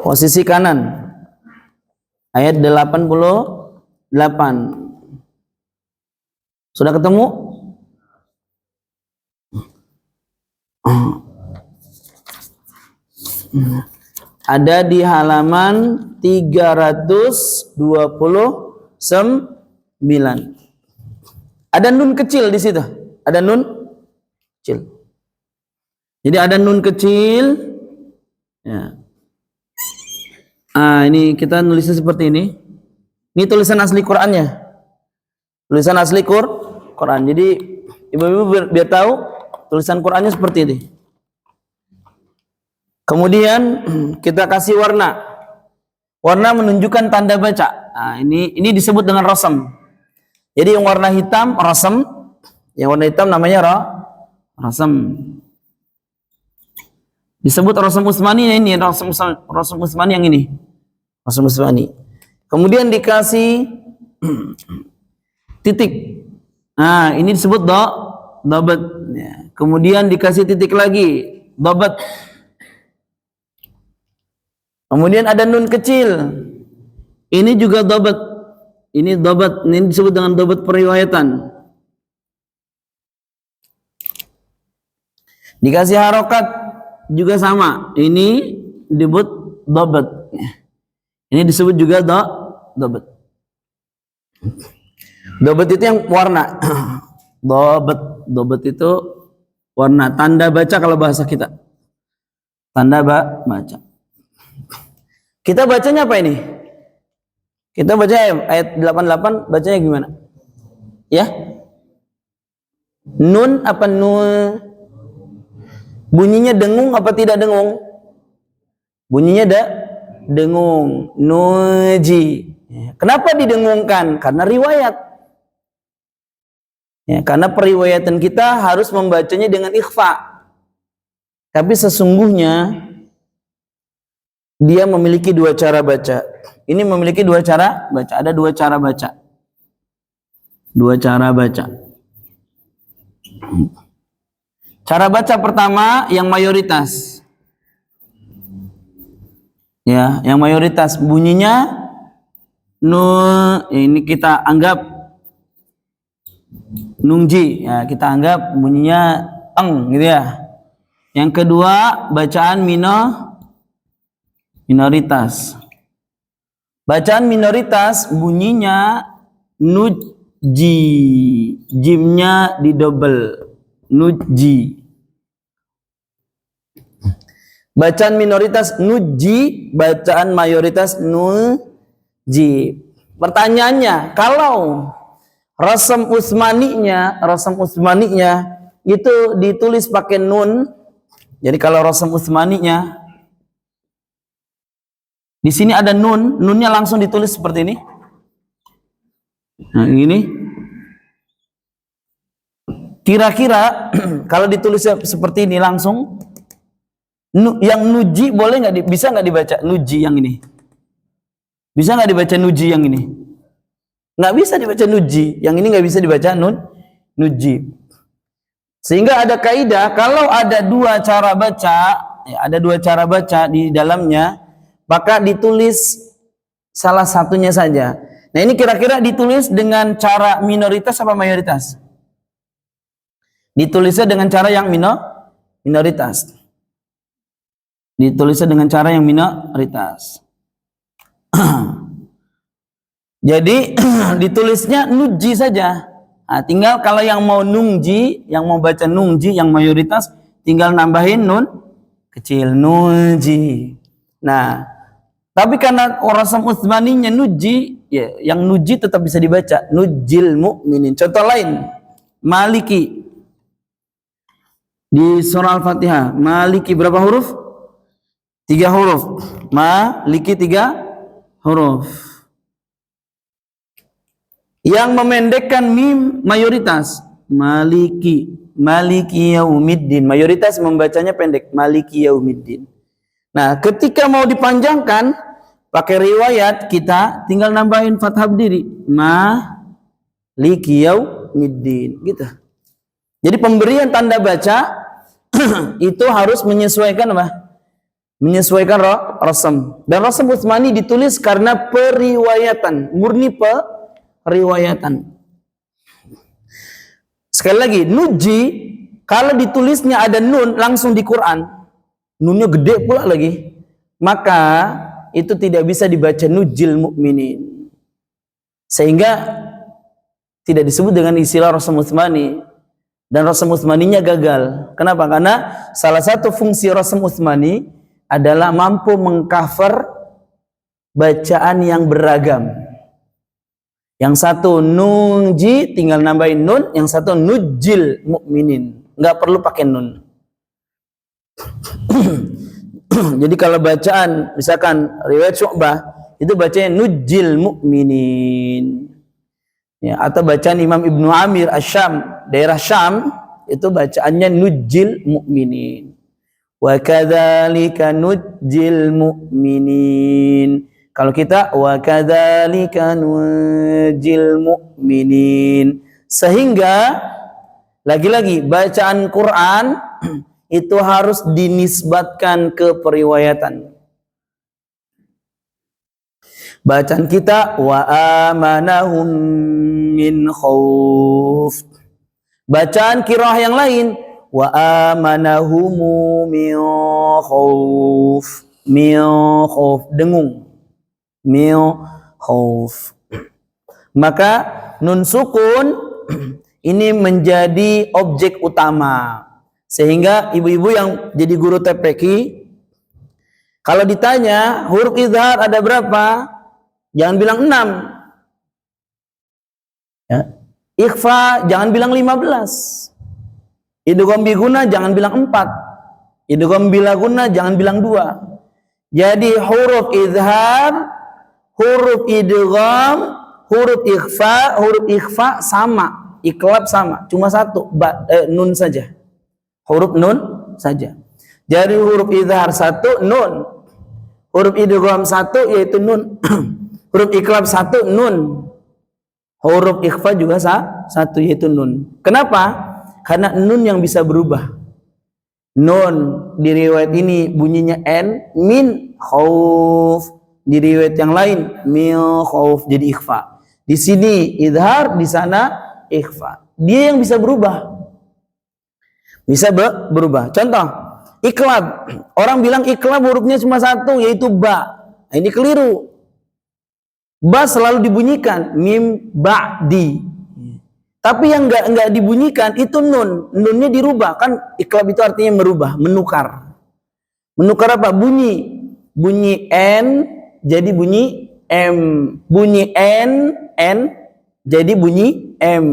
Posisi kanan. Ayat 88. Sudah ketemu? Ada di halaman 329. Ada nun kecil di situ. Ada nun kecil. Jadi ada nun kecil. Ya. Ini kita nulisnya seperti ini. Ini tulisan asli Qur'annya. Tulisan asli Quran. Jadi ibu-ibu biar tahu tulisan Qur'annya seperti ini. Kemudian kita kasih warna. Warna menunjukkan tanda baca. Ini disebut dengan rasam. Jadi yang warna hitam rasam, yang warna hitam namanya rasam. Disebut rasam Utsmani ini, rasam Utsmani yang ini. Rasam Utsmani. Kemudian dikasih titik. Ini disebut dabat. Ya. Kemudian dikasih titik lagi, dabat. Kemudian ada nun kecil. Ini juga dabat. Ini dabat. Ini disebut dengan dabat periwayatan. Dikasih harokat juga sama. Ini disebut dabat. Ini disebut juga dabat. Dabat itu yang warna. Dabat itu warna. Tanda baca kalau bahasa kita. Tanda baca. Kita bacanya apa ini? Kita baca ayat 88, bacanya gimana? Ya? Nun apa nun? Bunyinya dengung apa tidak dengung? Bunyinya dengung. Nuji. Kenapa didengungkan? Karena riwayat. Ya, karena periwayatan kita harus membacanya dengan ikhfa. Tapi sesungguhnya dia memiliki dua cara baca. Ini memiliki dua cara baca. Ada dua cara baca. Dua cara baca. Cara baca pertama yang mayoritas. Ya, yang mayoritas bunyinya ini kita anggap nungji. Ya, kita anggap bunyinya eng gitu ya. Yang kedua bacaan minoritas. Bacaan minoritas bunyinya nujji, jimnya didouble, nujji. Bacaan minoritas nujji, bacaan mayoritas nujji. Pertanyaannya, kalau rasam Utsmaninya itu ditulis pakai nun. Jadi kalau rasam Utsmaninya di sini ada nun, nunnya langsung ditulis seperti ini. Nah, ini. Kira-kira kalau ditulis seperti ini langsung, yang nuji boleh nggak? Bisa nggak dibaca nuji yang ini? Bisa nggak dibaca nuji yang ini? Nggak bisa dibaca nuji. Yang ini nggak bisa dibaca nuji. Sehingga ada kaidah kalau ada dua cara baca, ya, ada dua cara baca di dalamnya, maka ditulis salah satunya saja. Nah, ini kira-kira ditulis dengan cara minoritas apa mayoritas? Ditulisnya dengan cara yang minoritas. Ditulisnya dengan cara yang minoritas. Jadi ditulisnya nuji saja. Nah, tinggal kalau yang mau nungji, yang mau baca nungji, yang mayoritas, tinggal nambahin nun kecil, nuji. Nah, tapi karena Rasam Utsmaninya nuji, ya, yang nuji tetap bisa dibaca, nujil mu'minin. Contoh lain, Maliki. Di surah Al-Fatihah, Maliki berapa huruf? 3 huruf. Maliki 3 huruf. Yang memendekkan mim mayoritas, Maliki, Maliki yaumiddin. Mayoritas membacanya pendek, Maliki yaumiddin. Nah, ketika mau dipanjangkan pakai riwayat, kita tinggal nambahin fathah berdiri, Maliki yaumiddin, gitu. Jadi pemberian tanda baca itu harus menyesuaikan apa? Menyesuaikan rasam. Dan Rasam Utsmani ditulis karena periwayatan, murni periwayatan. Sekali lagi, nuji kalau ditulisnya ada nun langsung di Quran, nunnya gede pula lagi, maka itu tidak bisa dibaca nujil mu'minin, sehingga tidak disebut dengan istilah Rasam Utsmani. Dan Rasam Utsmaninya gagal. Kenapa? Karena salah satu fungsi Rasam Utsmani adalah mampu mengcover bacaan yang beragam. Yang satu nunji tinggal nambahin nun, yang satu nujil mu'minin, nggak perlu pakai nun. Jadi kalau bacaan misalkan riwayat Syu'bah itu bacanya nujil mu'minin, ya, atau bacaan Imam Ibnu Amir Asy-Syam, daerah Syam, itu bacaannya nujil mu'minin. Wa kadzalika nujil mu'minin. Kalau kita wa kadzalika nujil mu'minin. Sehingga lagi-lagi bacaan Quran itu harus dinisbatkan ke periwayatan. Bacaan kita wa amanahum min khauf. Bacaan qiraah yang lain wa amanahumu min khauf. Min khauf, dengung. Min khauf. Maka nun sukun ini menjadi objek utama, sehingga ibu-ibu yang jadi guru TPQ kalau ditanya huruf izhar ada berapa, jangan bilang 6 ya. Ikhfa jangan bilang 15. Idgham bi gunah jangan bilang 4. Idgham bila gunah jangan bilang 2. Jadi huruf izhar, huruf idgham, huruf ikhfa sama, iklab sama, cuma satu, nun saja. Huruf nun saja. Jadi huruf izhar 1 nun, huruf idgham 1 yaitu nun, huruf iklab 1 nun, huruf ikhfa juga 1 yaitu nun. Kenapa? Karena nun yang bisa berubah. Nun di riwayat ini bunyinya n min khauf. Di riwayat yang lain min khauf jadi ikhfa. Di sini izhar, di sana ikhfa. Dia yang bisa berubah. Bisa berubah. Contoh, iklab. Orang bilang iklab hurufnya cuma 1 yaitu ba. Nah, ini keliru. Ba selalu dibunyikan mim ba'di. Tapi yang enggak dibunyikan itu nun. Nunnya dirubah. Kan iklab itu artinya merubah, menukar. Menukar apa? Bunyi n jadi bunyi m, bunyi n jadi bunyi m.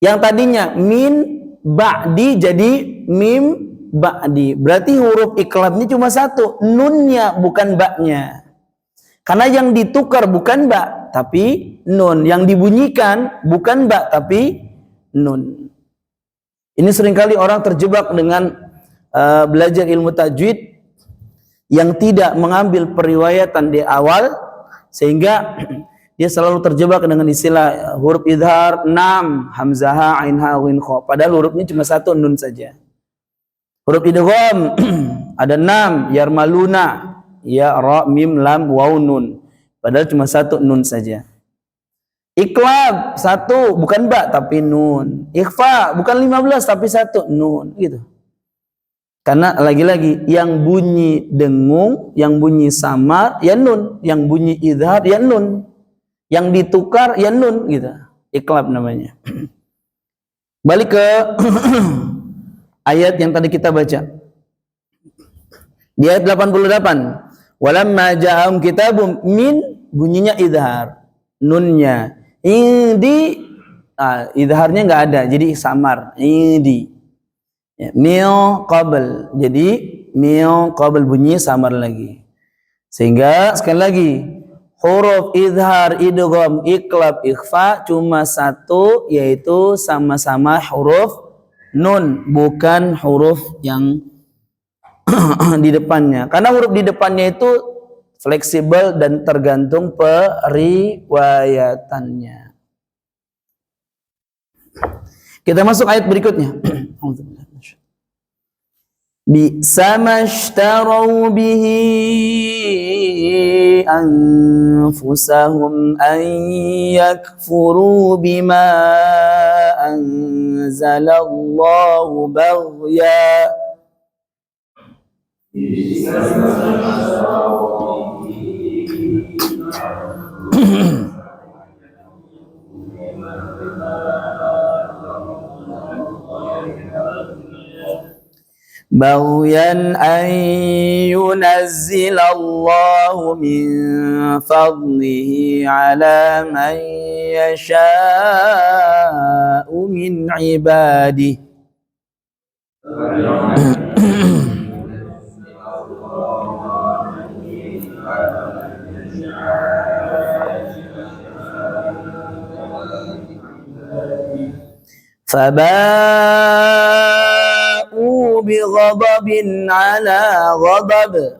Yang tadinya min ba'di jadi mim ba'di. Berarti huruf iklabnya cuma 1, nunnya bukan ba'nya. Karena yang ditukar bukan ba tapi nun, yang dibunyikan bukan ba tapi nun. Ini seringkali orang terjebak dengan belajar ilmu tajwid yang tidak mengambil periwayatan di awal, sehingga dia selalu terjebak dengan istilah huruf idhar 6, hamzah, ain, ha, ghin, kha. Padahal hurufnya cuma satu, nun saja. Huruf idgham ada 6, yarmaluna, ya, ra, mim, lam, waw, nun. Padahal cuma satu, nun saja. Iqlab 1, bukan ba tapi nun. Ikhfa bukan 15 tapi satu, nun, gitu. Karena lagi-lagi yang bunyi dengung, yang bunyi samar ya nun, yang bunyi idhar ya nun, yang ditukar ya nun, gitu. Iqlab namanya. Balik ke ayat yang tadi kita baca. Di ayat 88, walamma ja'ahum kitabum min, bunyinya idhar, nunnya indi, idharnya nggak ada, jadi samar, indi. Ya, mil qabl, jadi mil qabl bunyi samar lagi. Sehingga sekali lagi huruf idhar, idgham, iqlab, ikhfa cuma satu, yaitu sama-sama huruf nun, bukan huruf yang di depannya. Karena huruf di depannya itu fleksibel dan tergantung periwayatannya. Kita masuk ayat berikutnya. Bi'sa mashtarau bihi anfusahum an yakfuru bima anzalallahu baghya. Baghyan an yunazzilallahu min fadlihi ala man yasha'u min ibadihi. Faba'u bi ghadabin ala ghadab.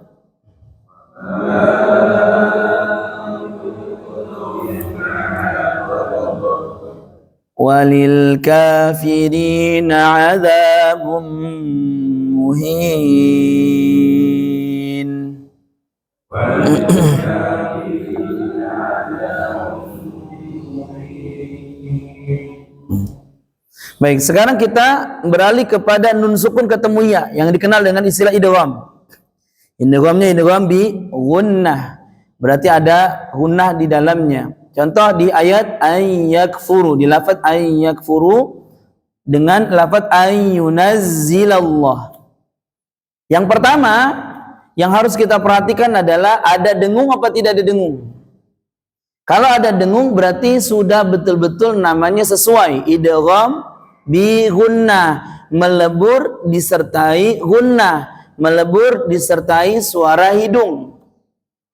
Walil kafirina adzabun muhin. Baik, sekarang kita beralih kepada nun sukun ketemu ya yang dikenal dengan istilah idgham. Idghamnya idgham bi gunnah. Berarti ada gunnah di dalamnya. Contoh di ayat ayyakfuru, di lafaz ayyakfuru dengan lafaz ayyunazzilallah. Yang pertama yang harus kita perhatikan adalah ada dengung apa tidak ada dengung. Kalau ada dengung berarti sudah betul-betul namanya sesuai, idgham bi gunnah, melebur disertai gunnah, melebur disertai suara hidung.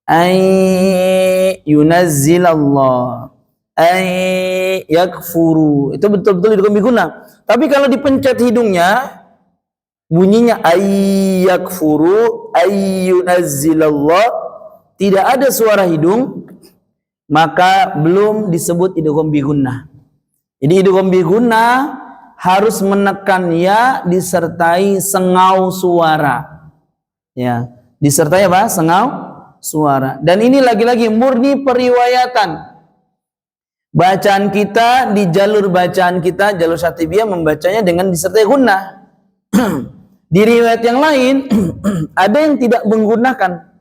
Ay yunazzilallah, ay yakfuru, itu betul-betul idgham bi gunnah. Tapi kalau dipencet hidungnya bunyinya ay yakfuru, ay yunazzilallah, tidak ada suara hidung, maka belum disebut idgham bi gunnah. Jadi idgham bi gunnah harus menekan ya disertai sengau suara. Ya, disertai apa? Sengau suara. Dan ini lagi-lagi murni periwayatan. Bacaan kita di jalur bacaan kita, jalur Syatibiyah membacanya dengan disertai gunnah. Di riwayat yang lain ada yang tidak menggunakan.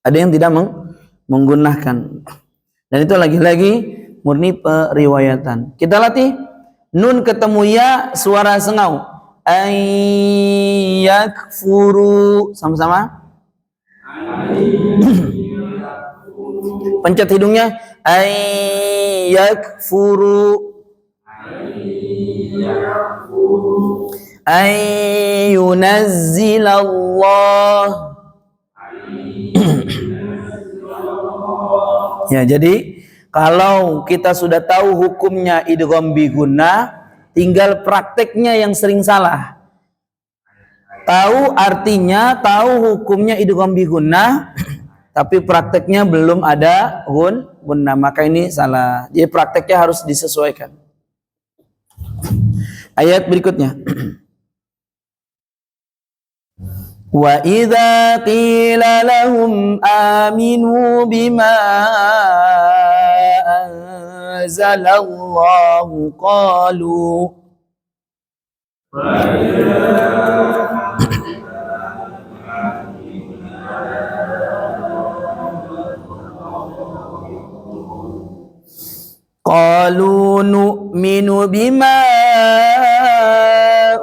Ada yang tidak menggunakan. Dan itu lagi-lagi murni periwayatan. Kita latih. Nun ketemu ya, suara sengau. Ayyakfuru, sama-sama. Pencet hidungnya. Ayyakfuru, ayyunazzilallah. Ya, jadi kalau kita sudah tahu hukumnya idgham bi gunnah, tinggal prakteknya yang sering salah. Tahu artinya, tahu hukumnya idgham bi gunnah, tapi prakteknya belum ada gunnah, maka ini salah. Jadi prakteknya harus disesuaikan. Ayat berikutnya. Wa idza qila lahum aminu bima anzalallahu qalu qalu nu'minu bima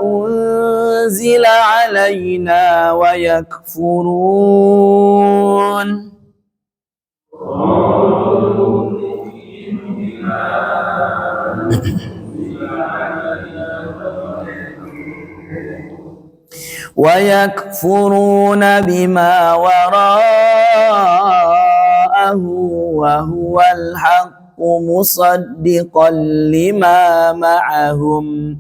unzila alaina wa yakfurun wa yakfuruna bima wara'ahu wa huwal haqqu musaddiqan lima ma'ahum.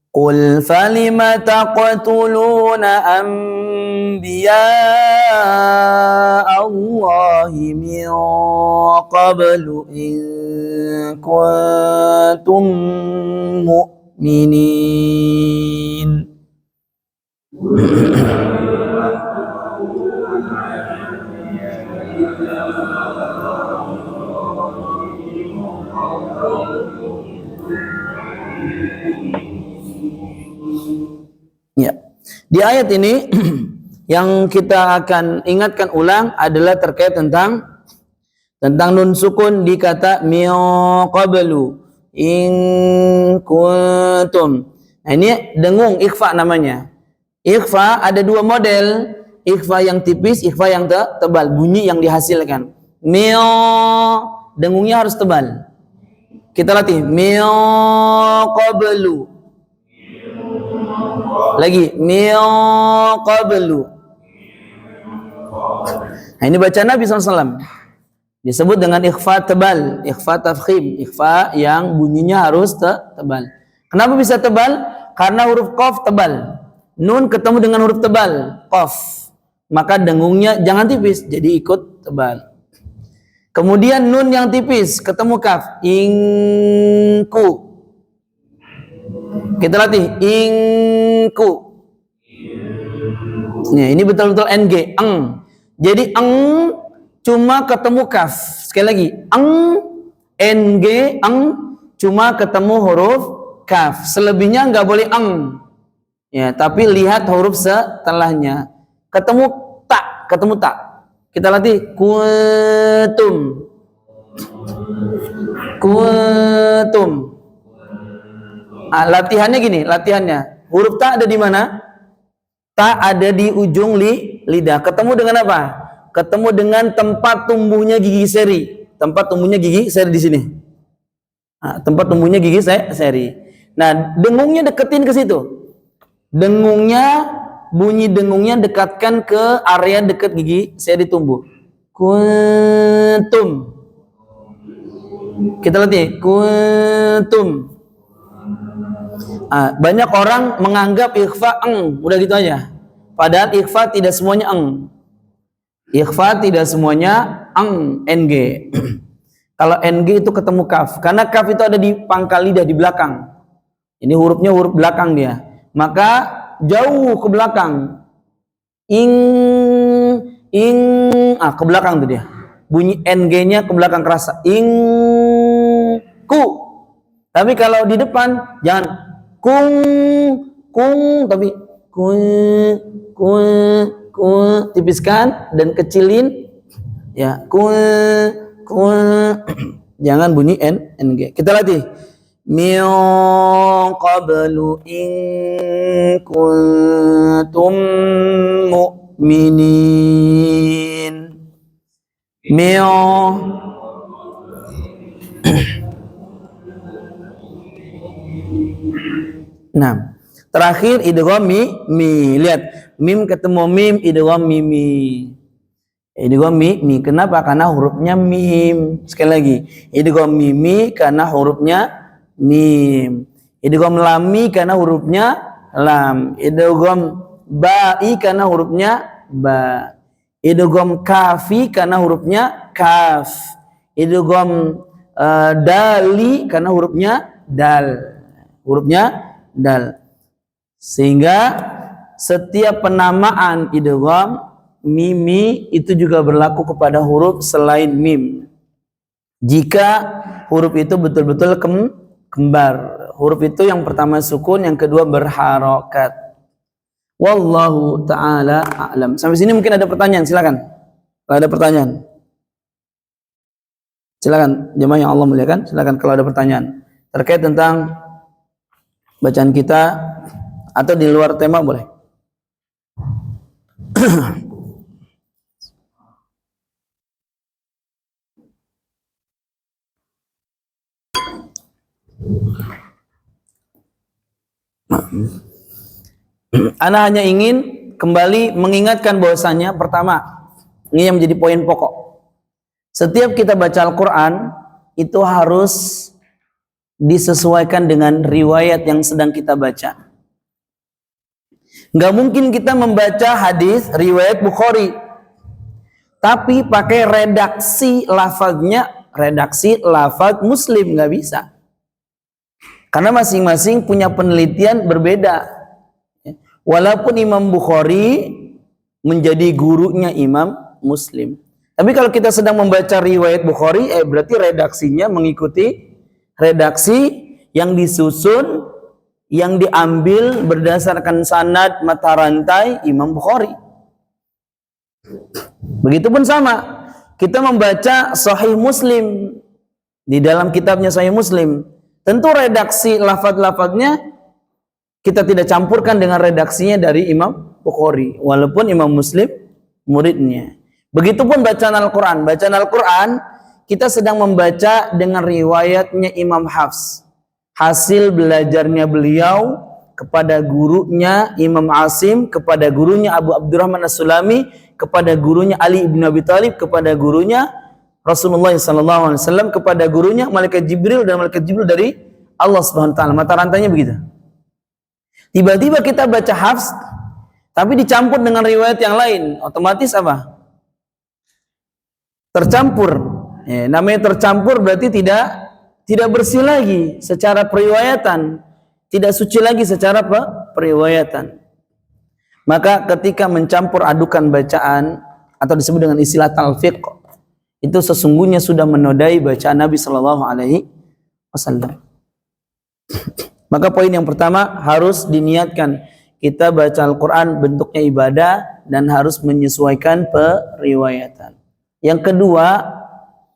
Qul falima taqtuluna anbiya Allahi min qablu in kuntum mu'minin. Ya. Di ayat ini yang kita akan ingatkan ulang adalah terkait tentang nun sukun di kata min qablu in kuntum. Nah, ini dengung ikhfa namanya. Ikhfa ada dua model, ikhfa yang tipis, ikhfa yang tebal, bunyi yang dihasilkan. Min dengungnya harus tebal. Kita latih min qablu. Lagi min qablu. Nah, ini baca Nabi SAW disebut dengan ikhfa tebal, ikhfa tafkhim, ikhfa yang bunyinya harus tebal. Kenapa bisa tebal? Karena huruf qaf tebal, nun ketemu dengan huruf tebal qaf, maka dengungnya jangan tipis, jadi ikut tebal. Kemudian nun yang tipis ketemu kaf, ingku. Kita latih ingku. Nah, ini betul-betul ng, eng. Jadi eng cuma ketemu kaf. Sekali lagi, eng, ng, eng cuma ketemu huruf kaf. Selebihnya nggak boleh eng. Ya, tapi lihat huruf setelahnya. Ketemu tak. Kita latih kuntum. Latihannya gini, huruf ta ada di mana? Ta ada di ujung lidah. Ketemu dengan apa? Ketemu dengan tempat tumbuhnya gigi seri. Tempat tumbuhnya gigi seri di sini. Nah, tempat tumbuhnya gigi seri. Nah, dengungnya deketin ke situ. Bunyi dengungnya dekatkan ke area dekat gigi seri tumbuh. Kuntum. Kita latih kuntum. Banyak orang menganggap ikhfa eng, udah gitu aja. Padahal ikhfa tidak semuanya eng. Ikhfa tidak semuanya eng, ng. Kalau ng itu ketemu kaf, karena kaf itu ada di pangkal lidah di belakang. Ini hurufnya huruf belakang dia. Maka jauh ke belakang. Ke belakang tuh dia. Bunyi ng-nya ke belakang kerasa. Ku. Tapi kalau di depan jangan kung, tapi tipiskan dan kecilin ya, jangan bunyi ng. Kita latih min qablu in kuntum mu'minin. Nah, terakhir idgham mi. Lihat, mim ketemu mim, idgham mimi. Idgham mi. Kenapa? Karena hurufnya mim. Sekali lagi, idgham mimi karena hurufnya mim. Idgham lami karena hurufnya lam. Idgham ba'i karena hurufnya ba. Idgham kafi karena hurufnya kaf. Idgham dali karena hurufnya dal. Hurufnya dal. Sehingga setiap penamaan idgham mimi itu juga berlaku kepada huruf selain mim. Jika huruf itu betul-betul kembar. Huruf itu yang pertama sukun, yang kedua berharokat. Wallahu ta'ala a'lam. Sampai sini mungkin ada pertanyaan, silakan. Kalau ada pertanyaan, silakan. Jemaah yang Allah muliakan, silakan kalau ada pertanyaan terkait tentang bacaan kita atau di luar tema boleh. Ana hanya ingin kembali mengingatkan bahwasanya pertama, ini yang menjadi poin pokok. Setiap kita baca Al-Quran itu harus disesuaikan dengan riwayat yang sedang kita baca. Nggak mungkin kita membaca hadis riwayat Bukhari tapi pakai redaksi lafaznya, redaksi lafaz Muslim, nggak bisa. Karena masing-masing punya penelitian berbeda. Walaupun Imam Bukhari menjadi gurunya Imam Muslim. Tapi kalau kita sedang membaca riwayat Bukhari, berarti redaksinya mengikuti redaksi yang disusun, yang diambil berdasarkan sanad mata rantai Imam Bukhari. Begitupun sama, kita membaca Sahih Muslim, di dalam kitabnya Sahih Muslim, tentu redaksi lafaz-lafaznya kita tidak campurkan dengan redaksinya dari Imam Bukhari, walaupun Imam Muslim muridnya. Begitupun bacaan Al-Quran. Bacaan Al-Quran kita sedang membaca dengan riwayatnya Imam Hafs, hasil belajarnya beliau kepada gurunya Imam Asim, kepada gurunya Abu Abdurrahman As-Sulami, kepada gurunya Ali ibn Abi Thalib, kepada gurunya Rasulullah SAW, kepada gurunya Malaikat Jibril, dan Malaikat Jibril dari Allah Subhanahu wa taala. Mata rantainya begitu. Tiba-tiba kita baca Hafs tapi dicampur dengan riwayat yang lain, otomatis apa? Tercampur. Namanya tercampur berarti tidak bersih lagi secara periwayatan, tidak suci lagi secara periwayatan. Maka ketika mencampur adukan bacaan atau disebut dengan istilah talfiq, itu sesungguhnya sudah menodai bacaan Nabi Shallallahu Alaihi Wasallam. Maka poin yang pertama, harus diniatkan kita baca Al-Quran bentuknya ibadah dan harus menyesuaikan periwayatan. Yang kedua,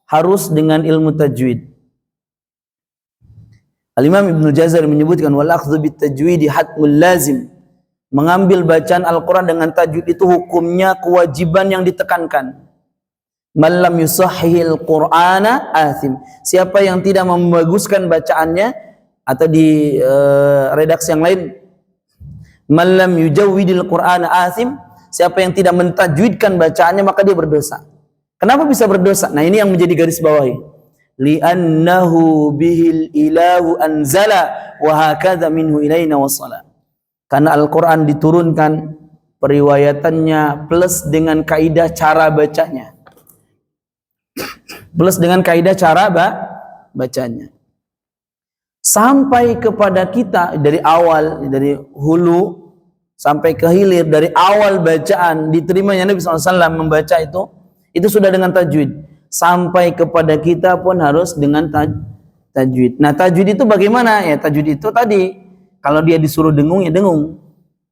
harus dengan ilmu tajwid. Al-Imam Ibnu Jazari menyebutkan wal akhdhu bit tajwidi hatmul lazim. Mengambil bacaan Al-Quran dengan tajwid itu hukumnya kewajiban yang ditekankan. Man lam yusahhihil Qur'ana athim. Siapa yang tidak membaguskan bacaannya, atau di redaksi yang lain, man lam yujawwidil Qur'ana athim, siapa yang tidak mentajwidkan bacaannya maka dia berdosa. Kenapa bisa berdosa? Nah, ini yang menjadi garis bawahi. Li'annahu bihil ilahu anzala wa hakadha minhu ilaina wasala. Karena Al-Quran diturunkan periwayatannya plus dengan kaidah cara bacanya. Plus dengan kaidah cara bacanya. Sampai kepada kita dari awal, dari hulu sampai ke hilir, dari awal bacaan diterimanya Nabi SAW membaca itu sudah dengan tajwid. Sampai kepada kita pun harus dengan tajwid. Nah, tajwid itu bagaimana? Ya, tajwid itu tadi, kalau dia disuruh dengung ya dengung.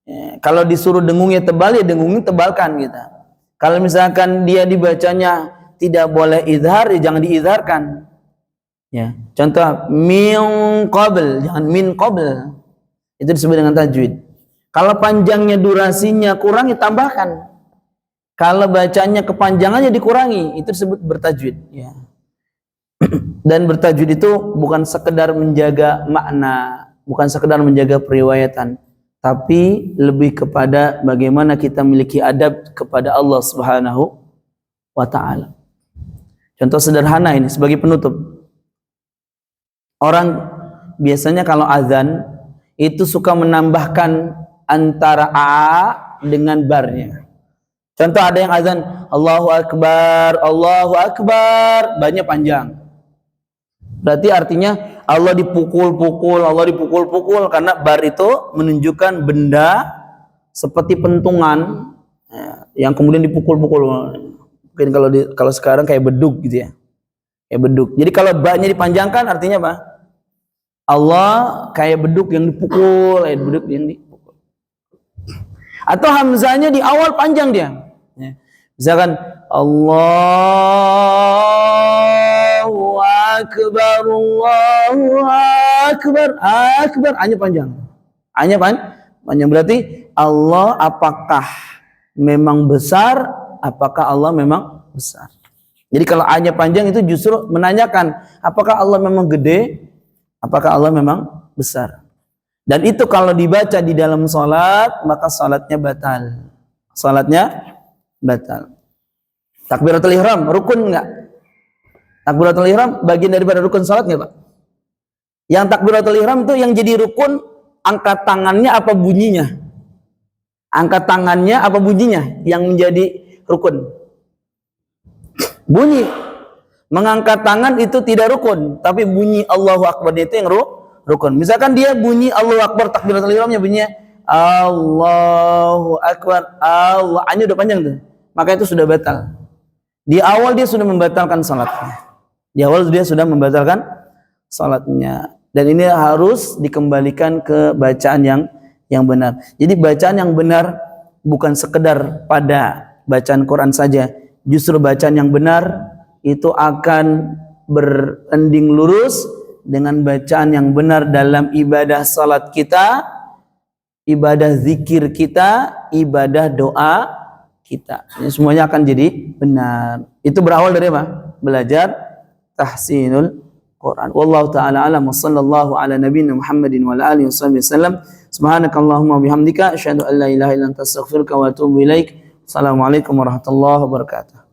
Ya, kalau disuruh dengungnya tebal ya dengungnya tebalkan kita. Kalau misalkan dia dibacanya tidak boleh idhar, ya jangan diidharkan. Ya, contoh min qabl, jangan min qabl. Itu disebut dengan tajwid. Kalau panjangnya durasinya kurang ditambahkan. Kalau bacanya kepanjangannya dikurangi, itu disebut bertajwid, ya. Dan bertajwid itu bukan sekedar menjaga makna, bukan sekedar menjaga periwayatan, tapi lebih kepada bagaimana kita memiliki adab kepada Allah Subhanahu wa ta'ala. Contoh sederhana ini sebagai penutup. Orang biasanya kalau azan itu suka menambahkan antara a dengan barnya. Contoh ada yang azan Allahu Akbar, banyak panjang. Berarti artinya Allah dipukul-pukul karena bar itu menunjukkan benda seperti pentungan yang kemudian dipukul-pukul. Mungkin kalau sekarang kayak beduk gitu ya. Kayak beduk. Jadi kalau ba-nya dipanjangkan artinya apa? Allah kayak beduk yang dipukul, Atau hamzanya di awal panjang dia. Misalkan Allahu Akbar, Akbar, hanya panjang. Panjang berarti Allah apakah memang besar? Apakah Allah memang besar? Jadi kalau hanya panjang itu justru menanyakan apakah Allah memang gede? Apakah Allah memang besar? Dan itu kalau dibaca di dalam salat maka salatnya batal. Salatnya batal. Takbiratul ihram rukun enggak? Takbiratul ihram bagian daripada rukun salat enggak, Pak? Yang takbiratul ihram itu yang jadi rukun angkat tangannya apa bunyinya? Angkat tangannya apa bunyinya yang menjadi rukun? Bunyi. Mengangkat tangan itu tidak rukun, tapi bunyi Allahu Akbar itu yang rukun. Misalkan dia bunyi Allahu Akbar takbiratul ihramnya bunyinya Allahu Akbar, Allah, hanya udah panjang tuh. Maka itu sudah batal. Di awal dia sudah membatalkan salatnya. Dan ini harus dikembalikan ke bacaan yang benar. Jadi bacaan yang benar bukan sekedar pada bacaan Quran saja. Justru bacaan yang benar itu akan berending lurus dengan bacaan yang benar dalam ibadah salat kita, ibadah zikir kita, ibadah doa kita. Ini semuanya akan jadi benar. Itu berawal dari apa? Belajar tahsinul Quran. Wallahu taala alam wa sallallahu ala nabiyina Muhammadin wa ala alihi wasallam. Subhanakallahumma bihamdika asyhadu an la ilaha illa anta astaghfiruka wa atubu ilaik. Assalamualaikum warahmatullahi wabarakatuh.